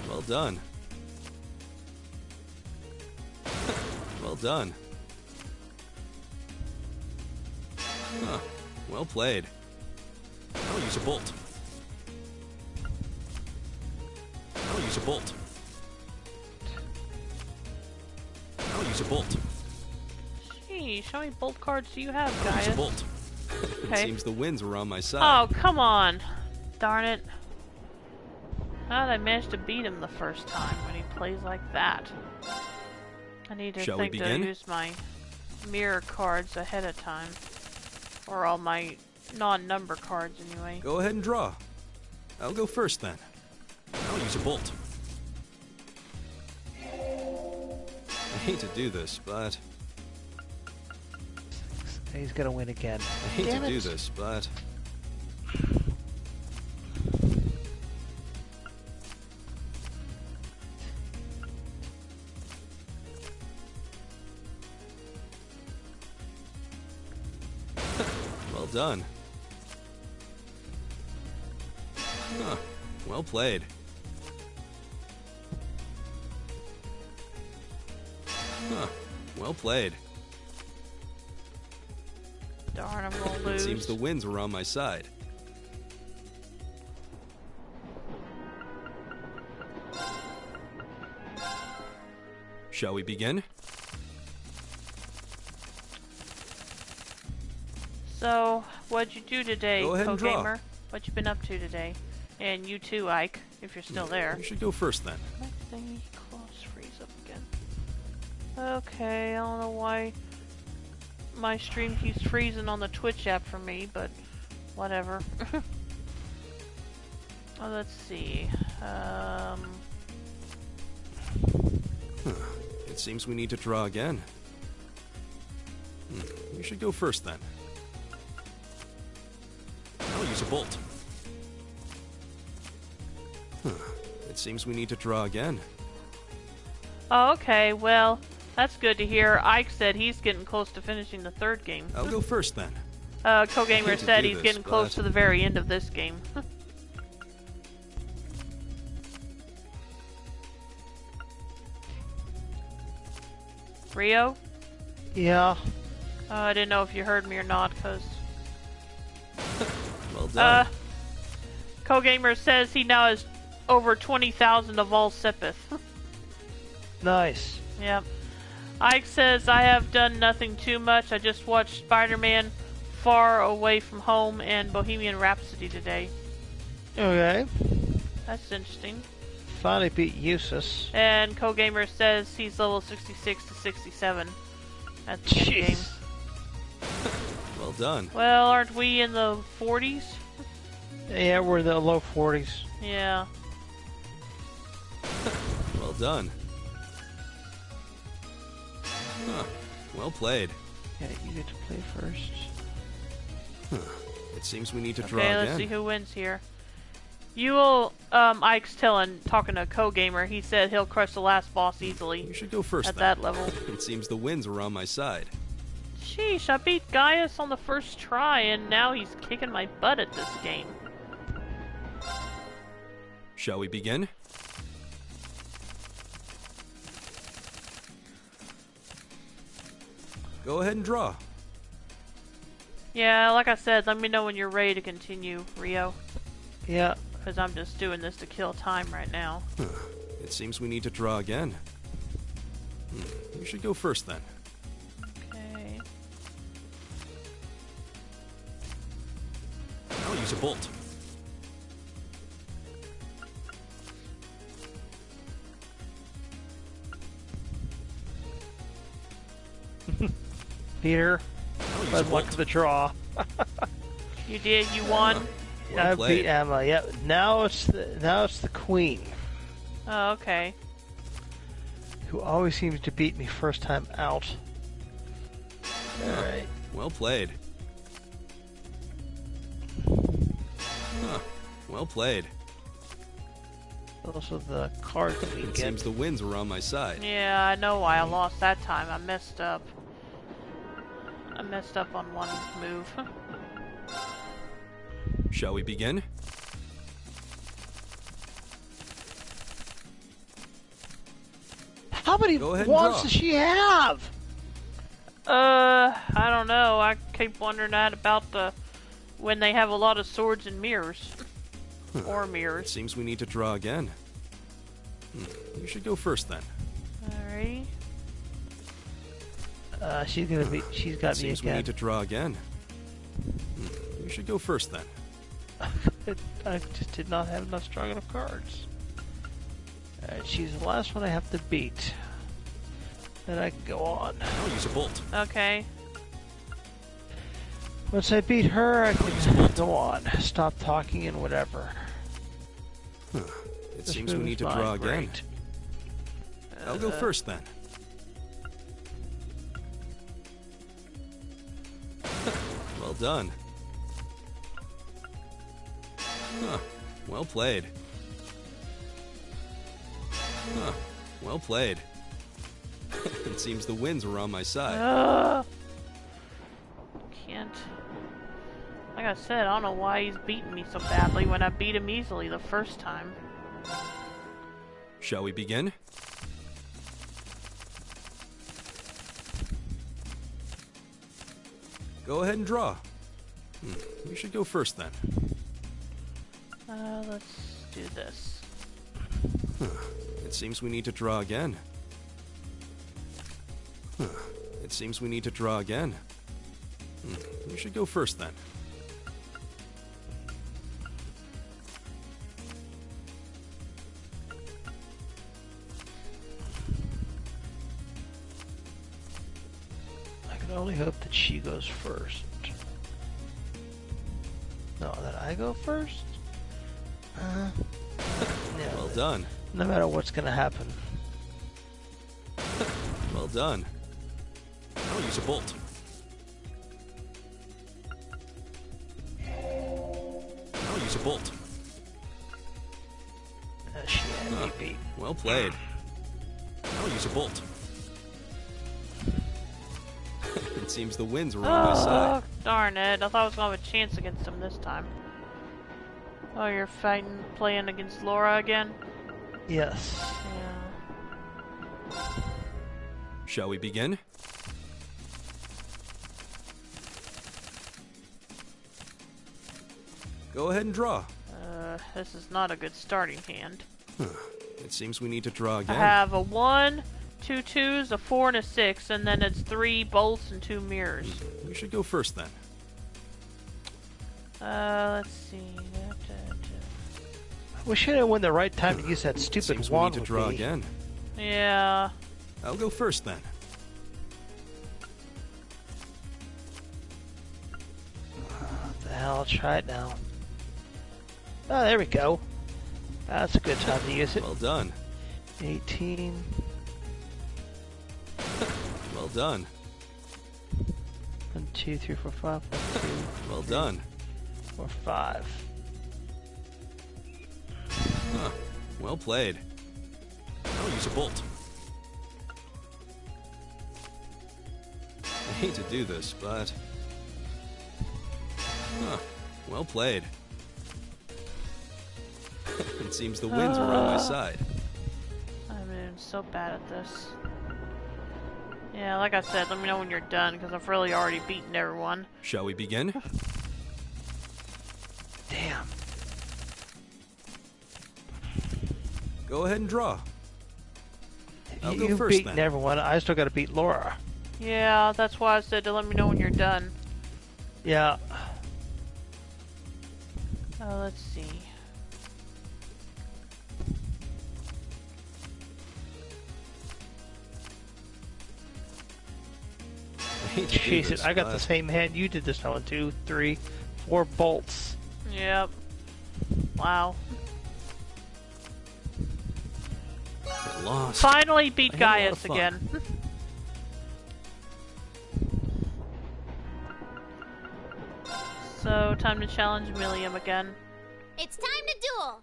Well done. Well done. Huh. Well played. I'll use a bolt. I'll use a bolt. I'll use a bolt. Gee, how many bolt cards do you have, I'll use guys? a bolt. It Okay. seems the winds were on my side. Oh, come on. Darn it. How did I manage to beat him the first time when he plays like that? I need to Shall we think to begin? use my mirror cards ahead of time. Or all my non-number cards, anyway. Go ahead and draw. I'll go first then. I'll use a bolt. I hate to do this, but... He's gonna win again. I hate Damn to do it. this, but... Well done. Huh. Well played. Huh. Well played. Darn, I'm gonna It lose. seems the winds were on my side. Shall we begin? So, what'd you do today, Go ahead and draw. Co-Gamer? What you been up to today? And you too, Ike, if you're still there. You should go first then. My thingy close freeze up again. Okay, I don't know why my stream keeps freezing on the Twitch app for me, but whatever. Well, let's see. It seems we need to draw again. You should go first then. I'll use a bolt. It seems we need to draw again. Oh, okay, well, that's good to hear. Ike said he's getting close to finishing the third game. I'll go first then. Co-Gamer hate to said do he's this, getting close but- to the very end of this game. Rio? Yeah. I didn't know if you heard me or not, because... Well done. Co-Gamer says he now has over 20,000 of all Sepith. Nice. Yep. Ike says, I have done nothing too much. I just watched Spider-Man Far Away from Home and Bohemian Rhapsody today. Okay. That's interesting. Finally beat Usus. And Co-Gamer says he's level 66 to 67 at the end game. Jeez. Well done. Well, aren't we in the 40s? Yeah, we're in the low 40s. Yeah. Well done. Well played. Yeah, you get to play first. It seems we need to draw Okay, again. let's see who wins here. You will, Ike's talking to Co-Gamer, he said he'll crush the last boss easily You should go first at then. that level. It seems the winds were on my side. Sheesh, I beat Gaius on the first try, and now he's kicking my butt at this game. Shall we begin? Go ahead and draw. Yeah, like I said, let me know when you're ready to continue, Rio. Yeah. Because I'm just doing this to kill time right now. It seems we need to draw again. You should go first then. Okay. I'll use a bolt. Peter, I'll use a bad luck bolt. to the draw. You did. You won. Well I played. beat Emma. Yep. Now it's the queen, Oh, okay. who always seems to beat me first time out. All right. Well played. Huh. Well played. Those are the cards that we It get. seems the winds were on my side. Yeah, I know why I lost that time. I messed up. I messed up on one move. Shall we begin? How many Go ahead and wands draw. does she have? I don't know. I keep wondering that about when they have a lot of swords and mirrors. Or It mirrors. seems we need to draw again. You should go first then. Alrighty. She's got me Seems we again. need to draw again. You should go first then. I just did not have enough strong enough cards. Alright, she's the last one I have to beat. Then I can go on. I'll use a bolt. Okay. Once I beat her, I can go on. Stop talking and whatever. It This seems we move need is to mine. draw again. Great. I'll go first then. Well done. Huh. Well played. Huh. Well played. It seems the winds were on my side. Can't. Like I said, I don't know why he's beating me so badly when I beat him easily the first time. Shall we begin? Go ahead and draw. You should go first then. Let's do this. It seems we need to draw again. It seems we need to draw again. You should go first then. I can only hope that she goes first. No, that I go first? No. Well done. No matter what's gonna happen. Well done. I'll use a bolt. I'll use a bolt. She had me beat. Well played. I'll use a bolt. It seems the winds were on my Oh, side. darn it. I thought I was going to have a chance against him this time. Oh, you're playing against Laura again? Yes. Yeah. Shall we begin? Go ahead and draw. This is not a good starting hand. It seems we need to draw I again. have a 1, 2 twos, a 4, and a 6, and then it's 3 bolts and 2 mirrors. You should go first then. Let's see. We should have won the right time to use that It stupid seems we need wand to with draw me. again. Yeah. I'll go first then. What the hell? I'll try it now. Oh, there we go. That's a good time to use it. Well done. 18. Well done. 1, 2, 3, 4, 5. 1, 2, Well done. 4, 5. Well played. I'll use a bolt. I hate to do this, but... Well played. It seems the winds were on my side. I'm doing so bad at this. Yeah, like I said, let me know when you're done, because I've really already beaten everyone. Shall we begin? Damn. Go ahead and draw. I'll go You've first beaten then. everyone. I still got to beat Laura. Yeah, that's why I said to let me know when you're done. Yeah. Let's see. I Jesus, I got the same hand you did this time. 1, 2, 3, 4 bolts. Yep. Wow. Get lost. Finally beat I had a lot of Gaius fun. again. So, time to challenge Milliam again. It's time to duel.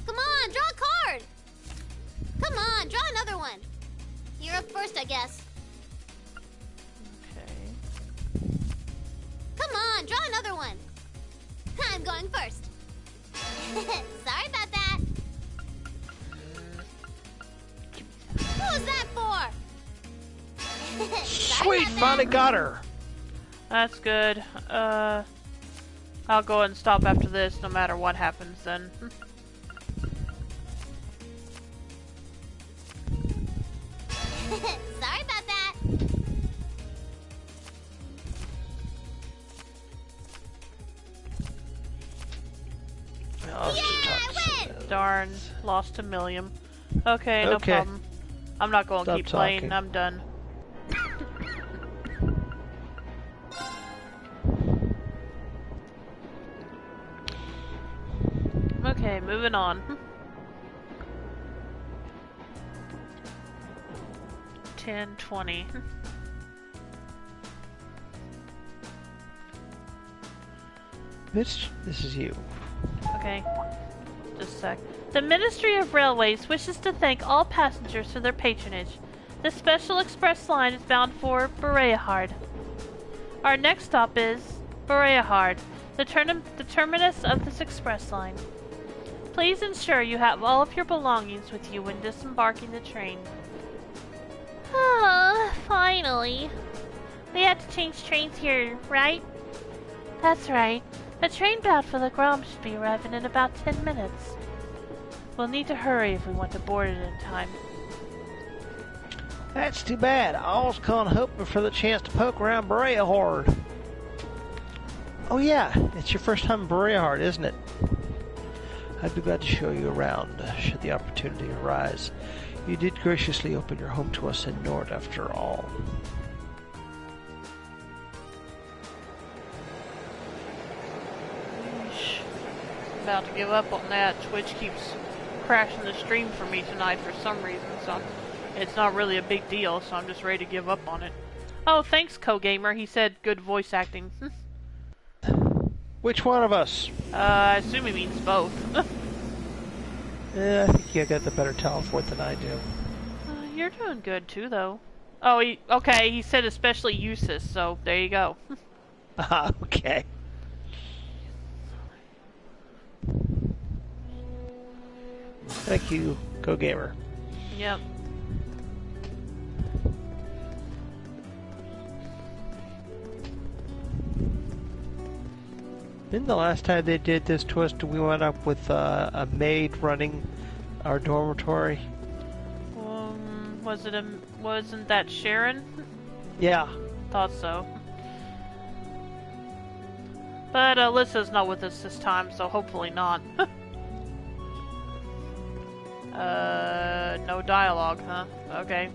Come on, draw a card. Come on, draw another one. You're up first, I guess. Okay. Come on, draw another one. I'm going first. Sorry about that. What was that for? Sorry Sweet, about finally that. got her. That's good. I'll go ahead and stop after this, no matter what happens then. Sorry about that. I'll just Yeah, talk I to win! some- Darn, lost to Milliam. Okay, no Okay. problem. I'm not going to Stop keep playing, talking. I'm done. Okay, moving on. 10:20. Mitch, this is you. Okay, just a sec. The Ministry of Railways wishes to thank all passengers for their patronage. This special express line is bound for Boreahard. Our next stop is Boreahard, the terminus of this express line. Please ensure you have all of your belongings with you when disembarking the train. Oh, finally. We have to change trains here, right? That's right. The train bound for Legram should be arriving in about 10 minutes. We'll need to hurry if we want to board it in time. That's too bad. I was kind of hoping for the chance to poke around Berea Hard. Oh yeah, it's your first time in Berea Hard, isn't it? I'd be glad to show you around, should the opportunity arise. You did graciously open your home to us in Nord, after all. About to give up on that. Twitch keeps crashing the stream for me tonight for some reason, so it's not really a big deal, so I'm just ready to give up on it. Oh, thanks, Co-Gamer. He said good voice acting. Which one of us? I assume he means both. I think you got the better talent for it than I do. You're doing good too, though. Oh, okay, he said especially Eustace, so there you go. Okay. Thank you, Go-Gamer. Yep. Didn't the last time they did this to us, we went up with a maid running our dormitory? Wasn't that Sharon? Yeah. Thought so. But Alyssa's not with us this time, so hopefully not. No dialogue, huh? Okay.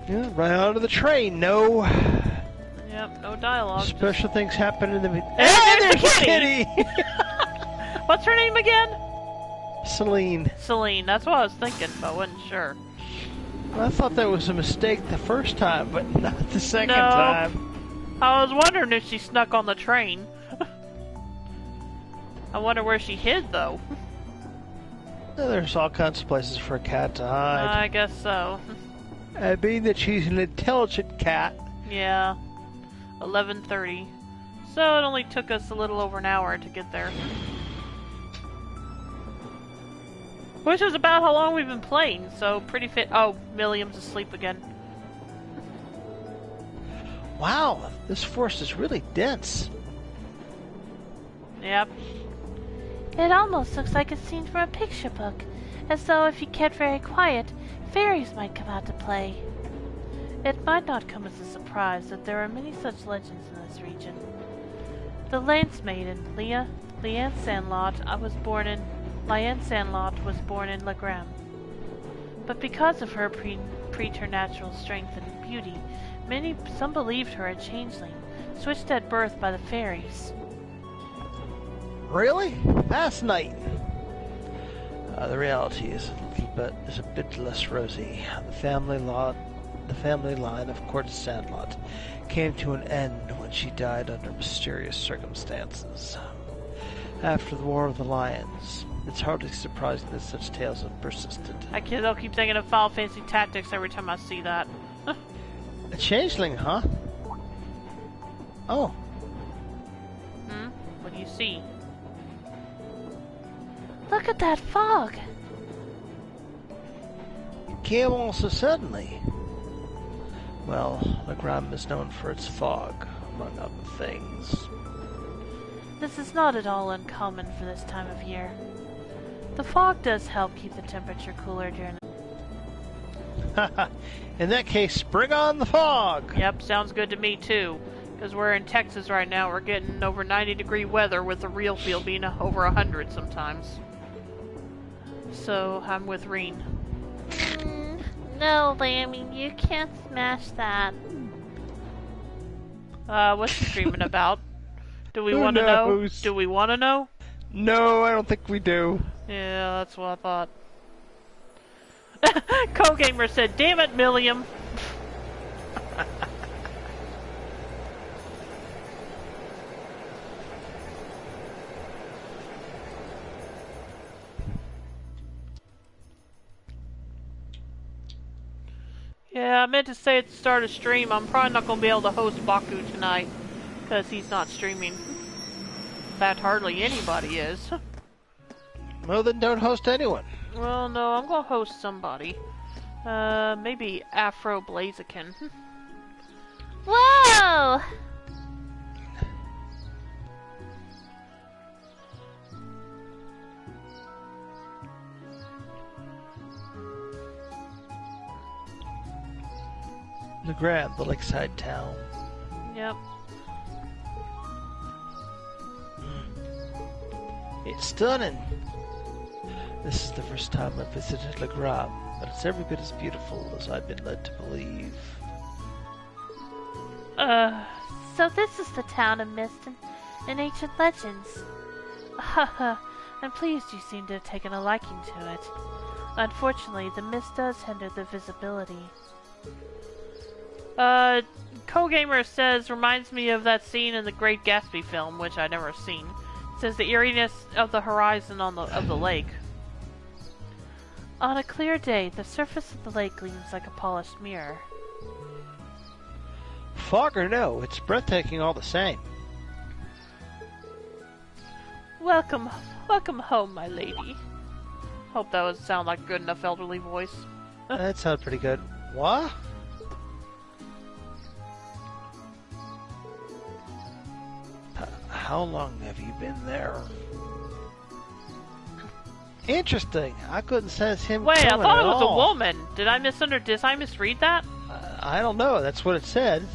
Yeah, right onto the train, no. Yep, no dialogue. Special things happen in the... And there's the kitty! What's her name again? Celine. Celine, that's what I was thinking, but I wasn't sure. I thought that was a mistake the first time, but not the second No. time. I was wondering if she snuck on the train. I wonder where she hid, though. There's all kinds of places for a cat to hide. I guess so. I mean that she's an intelligent cat. Yeah. 11:30. So it only took us a little over an hour to get there. Which is about how long we've been playing, so pretty fit. Oh, Milliam's asleep again. Wow, this forest is really dense. Yep. It almost looks like a scene from a picture book, as though if you kept very quiet, fairies might come out to play. It might not come as a surprise that there are many such legends in this region. The Lance Maiden, Liane Sandlot, was born in Legram. But because of her preternatural strength and beauty, some believed her a changeling, switched at birth by the fairies. Really? Fascinating. The reality is a bit less rosy. The family line of Court Sandlot came to an end when she died under mysterious circumstances. After the War of the Lions, it's hardly surprising that such tales have persisted. I'll keep thinking of Final Fantasy Tactics every time I see that. A changeling, huh? Oh. What do you see? Look at that fog! It came all so suddenly. Well, Legram is known for its fog, among other things. This is not at all uncommon for this time of year. The fog does help keep the temperature cooler during the... In that case, bring on the fog! Yep, sounds good to me too. Because we're in Texas right now, we're getting over 90-degree weather with the real feel being over 100 sometimes. So, I'm with Reen. No, Lammy, you can't smash that. What's the dreaming about? Do we want to know? Do we want to know? No, I don't think we do. Yeah, that's what I thought. Co-Gamer said, "Damn it, Milliam." Yeah, I meant to say at the start of stream, I'm probably not going to be able to host Baku tonight, because he's not streaming. In fact, hardly anybody is. Well, then don't host anyone. Well, no, I'm going to host somebody. Maybe Afro Blaziken. Whoa! Legram, the lakeside town. Yep. It's stunning. This is the first time I've visited Legram, but it's every bit as beautiful as I've been led to believe. So this is the town of mist and ancient legends. Haha, I'm pleased you seem to have taken a liking to it. Unfortunately, the mist does hinder the visibility. Co-Gamer says, reminds me of that scene in the Great Gatsby film, which I've never seen. It says the eeriness of the horizon of the lake. On a clear day, the surface of the lake gleams like a polished mirror. Fog or no, it's breathtaking all the same. Welcome home, my lady. Hope that would sound like a good enough elderly voice. That sounds pretty good. What? How long have you been there? Interesting. I couldn't sense him. Wait, I thought it was all. a woman. Did I misread that? I don't know. That's what it said.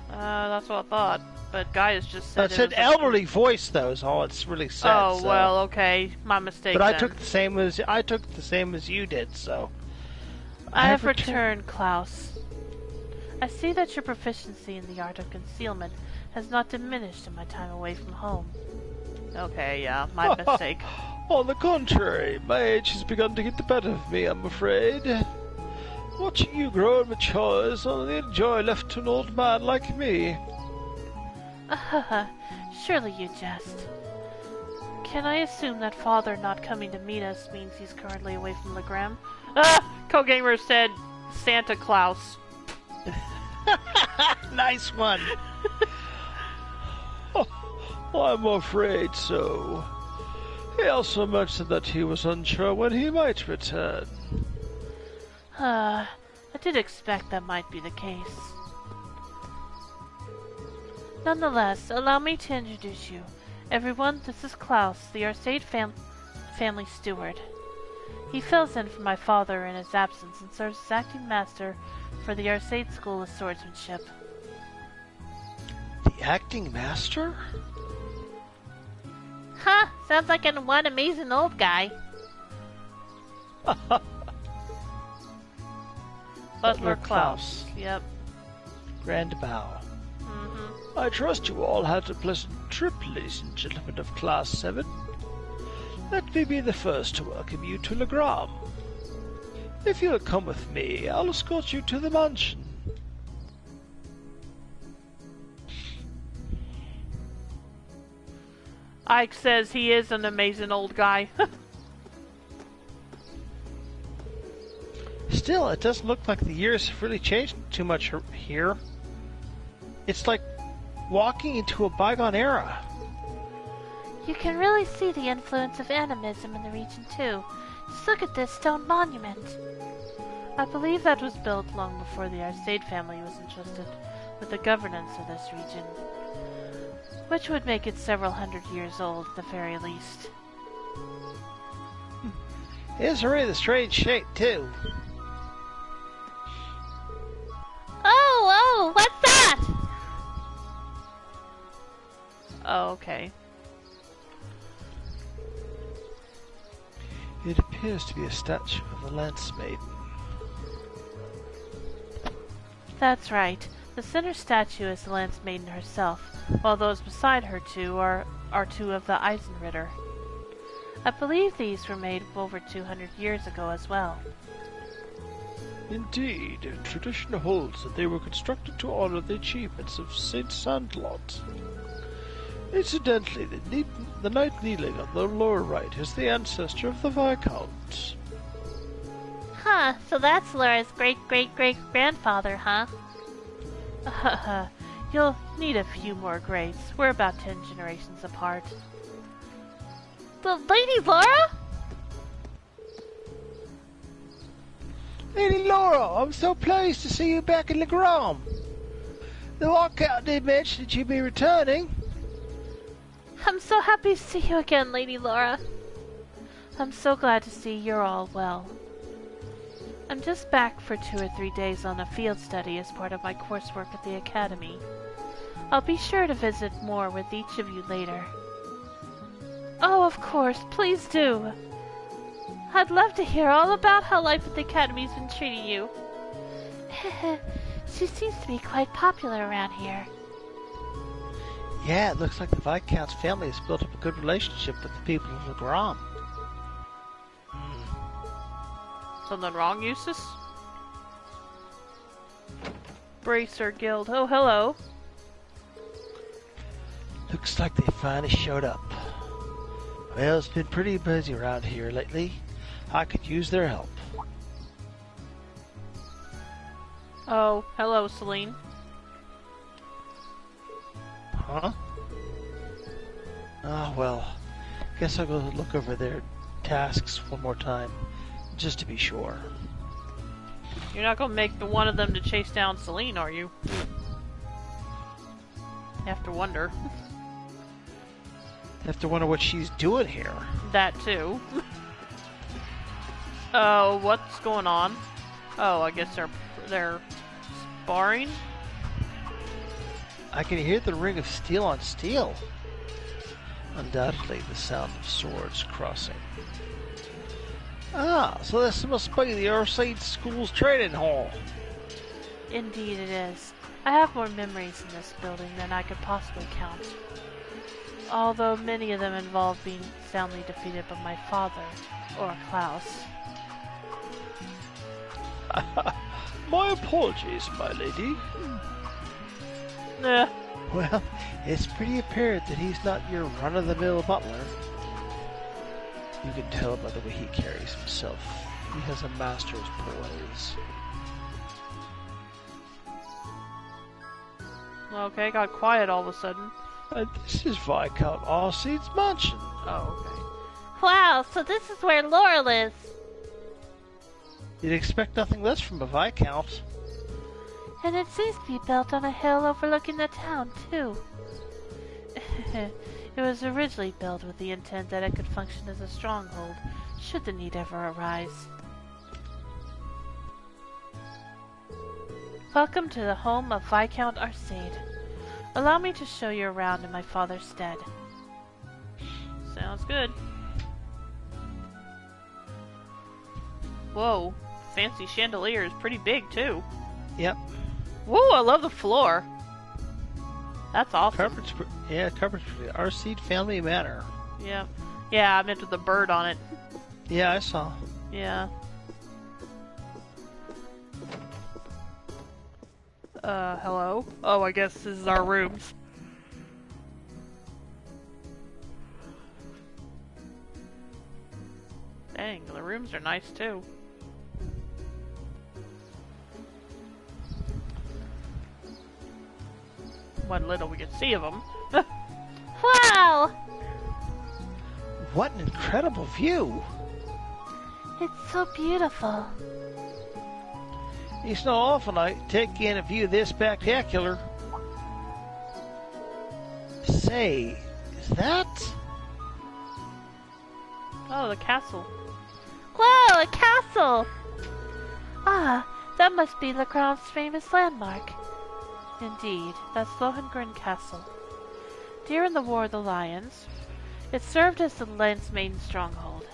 That's what I thought. But Gaius just said it said elderly voice, though. Is all it's really said. Oh so. well, okay, my mistake. But then. I took the same as you did. So I have returned, Klaus. I see that your proficiency in the art of concealment has not diminished in my time away from home. Okay, yeah, my mistake. On the contrary, my age has begun to get the better of me, I'm afraid. Watching you grow and mature is only a joy left to an old man like me. Surely you jest. Can I assume that father not coming to meet us means he's currently away from Legram? Co-Gamer said Santa Claus. Nice one. I'm afraid so. He also mentioned that he was unsure when he might return. I did expect that might be the case. Nonetheless, allow me to introduce you. Everyone, this is Klaus, the Arsate family steward. He fills in for my father in his absence and serves as acting master for the Arsate School of Swordsmanship. The acting master? Huh, sounds like one amazing old guy. Butler Klaus. Yep. Grand bow. Mm-hmm. I trust you all had a pleasant trip, ladies and gentlemen of Class 7. Let me be the first to welcome you to Legram. If you'll come with me, I'll escort you to the mansion. Ike says he is an amazing old guy. Still, it doesn't look like the years have really changed too much here. It's like walking into a bygone era. You can really see the influence of animism in the region, too. Just look at this stone monument. I believe that was built long before the Arcade family was entrusted with the governance of this region, which would make it several hundred years old at the very least. It's a really strange shape, too. Oh, what's that? Oh, okay. It appears to be a statue of the Lance Maiden. That's right. The center statue is the Lance Maiden herself, while those beside her two are two of the Eisenritter. I believe these were made over 200 years ago as well. Indeed, tradition holds that they were constructed to honor the achievements of Saint Sandlot. Incidentally, the knight kneeling on the lower right is the ancestor of the Viscount. Huh, so that's Laura's great-great-great-grandfather, huh? You'll need a few more grades. We're about 10 generations apart. The Lady Laura? Lady Laura, I'm so pleased to see you back in Legram. The Viscount did mention that you'd be returning. I'm so happy to see you again, Lady Laura. I'm so glad to see you're all well. I'm just back for 2 or 3 days on a field study as part of my coursework at the Academy. I'll be sure to visit more with each of you later. Oh, of course, please do. I'd love to hear all about how life at the Academy's been treating you. She seems to be quite popular around here. Yeah, it looks like the Viscount's family has built up a good relationship with the people of Legram. Something wrong, Eustace? Bracer Guild. Oh, hello. Looks like they finally showed up. Well, it's been pretty busy around here lately. I could use their help. Oh, hello, Celine. Huh? Oh, well. Guess I'll go look over their tasks one more time, just to be sure. You're not gonna make one of them to chase down Celine, are you? You have to wonder. I have to wonder what she's doing here. That too. Oh, what's going on? Oh, I guess they're sparring? I can hear the ring of steel on steel. Undoubtedly the sound of swords crossing. Ah, so this must be the Arcade School's training hall. Indeed it is. I have more memories in this building than I could possibly count. Although many of them involve being soundly defeated by my father, or Klaus. My apologies, my lady. Well, it's pretty apparent that he's not your run-of-the-mill butler. You can tell by the way he carries himself. He has a master's poise. Okay, got quiet all of a sudden. This is Viscount Arcede's mansion. Oh, okay. Wow, so this is where Laura lives. You'd expect nothing less from a Viscount. And it seems to be built on a hill overlooking the town, too. It was originally built with the intent that it could function as a stronghold, should the need ever arise. Welcome to the home of Viscount Arcade. Allow me to show you around in my father's stead. Sounds good. Whoa, fancy chandelier is pretty big, too. Yep. Woo, I love the floor. That's awesome. Carpet's our Seed Family Manor. Yeah. Yeah, I meant with the bird on it. Yeah, I saw. Yeah. Hello? Oh, I guess this is our rooms. Dang, the rooms are nice too. What little we can see of them. Wow! What an incredible view! It's so beautiful. It's not often I take in a view this spectacular. Say, is that? Oh, the castle. Whoa, a castle! Ah, that must be the Crown's famous landmark. Indeed, that's Lohengrin Castle. During the War of the Lions, it served as the land's main stronghold.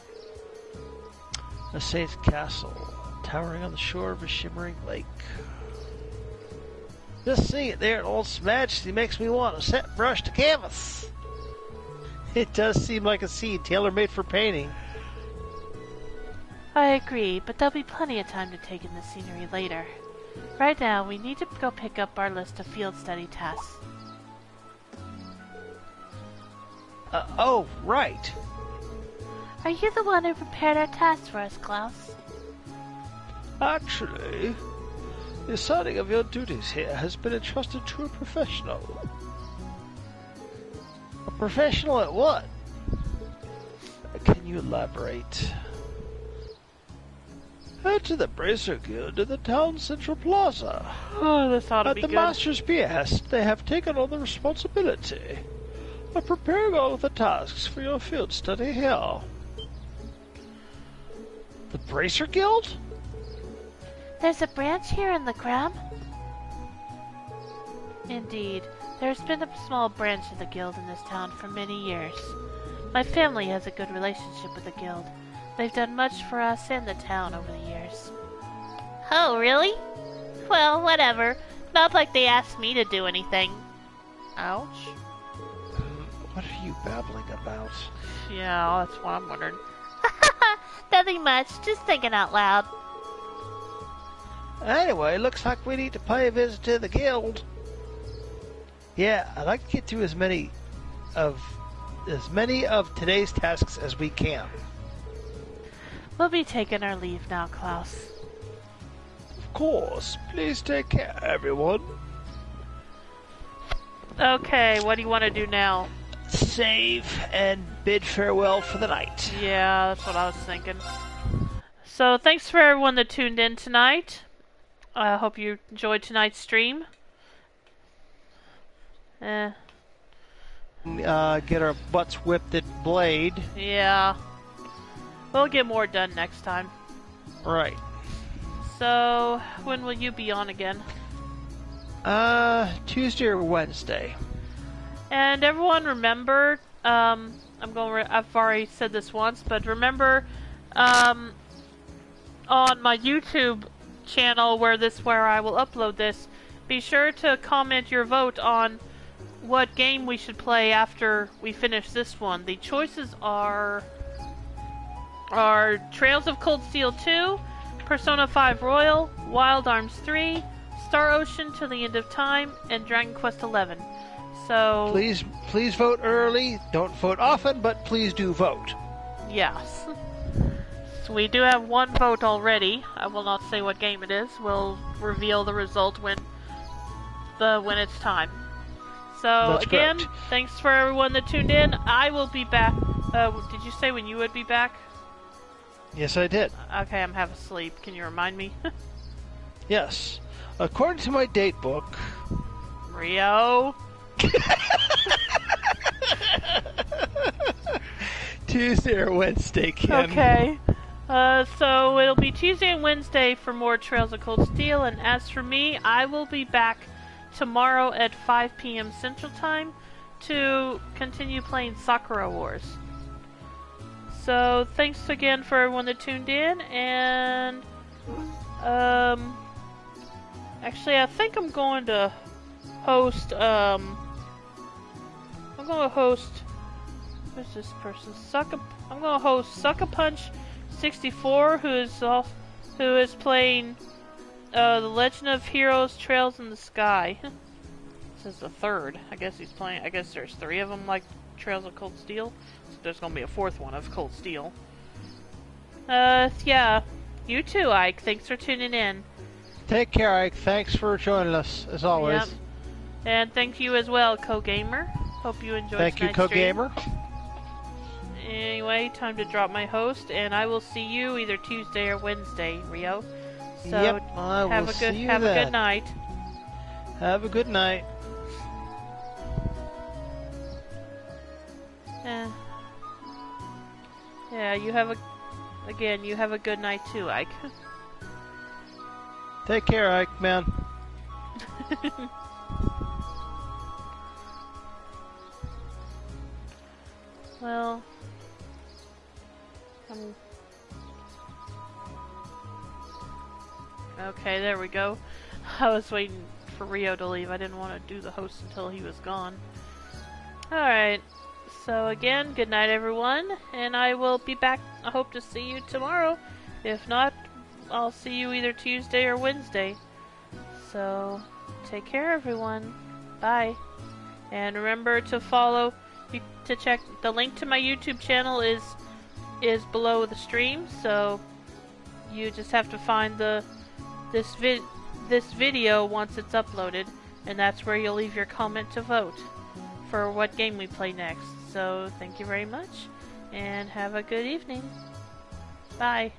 A saint's castle, towering on the shore of a shimmering lake. Just seeing it there in all its majesty makes me want to set brush to canvas. It does seem like a scene tailor-made for painting. I agree, but there'll be plenty of time to take in the scenery later. Right now, we need to go pick up our list of field study tasks. Oh, right. Are you the one who prepared our tasks for us, Klaus? Actually, the assigning of your duties here has been entrusted to a professional. A professional at what? Can you elaborate? Head to the Bracer Guild in the town's central plaza. Oh, this ought to be At the good. Master's behest, they have taken on the responsibility of preparing all of the tasks for your field study here. The Bracer Guild? There's a branch here in the Crown? Indeed, there's been a small branch of the guild in this town for many years. My family has a good relationship with the guild. They've done much for us and the town over the years. Oh, really? Well, whatever. Not like they asked me to do anything. Ouch. What are you babbling about? Yeah, that's what I'm wondering. Nothing much, just thinking out loud. Anyway, looks like we need to pay a visit to the guild. Yeah, I'd like to get through as many of today's tasks as we can. We'll be taking our leave now, Klaus. Of course. Please take care, everyone. Okay, what do you want to do now? Save and bid farewell for the night. Yeah, that's what I was thinking. So, thanks for everyone that tuned in tonight. I hope you enjoyed tonight's stream. Get our butts whipped at Blade. Yeah. We'll get more done next time. Right. So, when will you be on again? Tuesday or Wednesday. And everyone remember, I've already said this once, but remember, on my YouTube channel where I will upload this, be sure to comment your vote on what game we should play after we finish this one. The choices are Trails of Cold Steel 2, Persona 5 Royal, Wild Arms 3, Star Ocean to the End of Time, and Dragon Quest 11. So please vote early. Don't vote often, but please do vote. Yes. So we do have one vote already. I will not say what game it is. We'll reveal the result when it's time. So That's again, correct. thanks for everyone that tuned in. I will be back. Did you say when you would be back? Yes, I did. Okay, I'm half asleep. Can you remind me? Yes. According to my date book... Rio? Tuesday or Wednesday, Kim. Okay. So it'll be Tuesday and Wednesday for more Trails of Cold Steel, and as for me, I will be back tomorrow at 5 p.m. Central Time to continue playing Sakura Wars. So thanks again for everyone that tuned in, and Actually, I think I'm going to host, I'm going to host, who's this person? I'm going to host Sucker Punch 64, who is playing, The Legend of Heroes Trails in the Sky. This is the third. I guess he's playing, I guess there's 3 of them like Trails of Cold Steel. So there's going to be a 4th one of Cold Steel. Yeah. You too, Ike. Thanks for tuning in. Take care, Ike. Thanks for joining us, as always. Yep. And thank you as well, Co-Gamer. Hope you enjoyed Thank you, Co-Gamer. Anyway, time to drop my host, and I will see you either Tuesday or Wednesday, Rio. So Yep, I will see you have then. a good night. Have a good night. Yeah, you have a good night too, Ike. Take care, Ike, man. Well, okay, there we go. I was waiting for Rio to leave. I didn't want to do the host until he was gone. Alright, so again, good night everyone, and I will be back. I hope to see you tomorrow. If not, I'll see you either Tuesday or Wednesday. So, take care everyone. Bye. And remember to follow, to check, the link to my YouTube channel is below the stream, so you just have to find this video once it's uploaded, and that's where you'll leave your comment to vote for what game we play next. So, thank you very much, and have a good evening. Bye.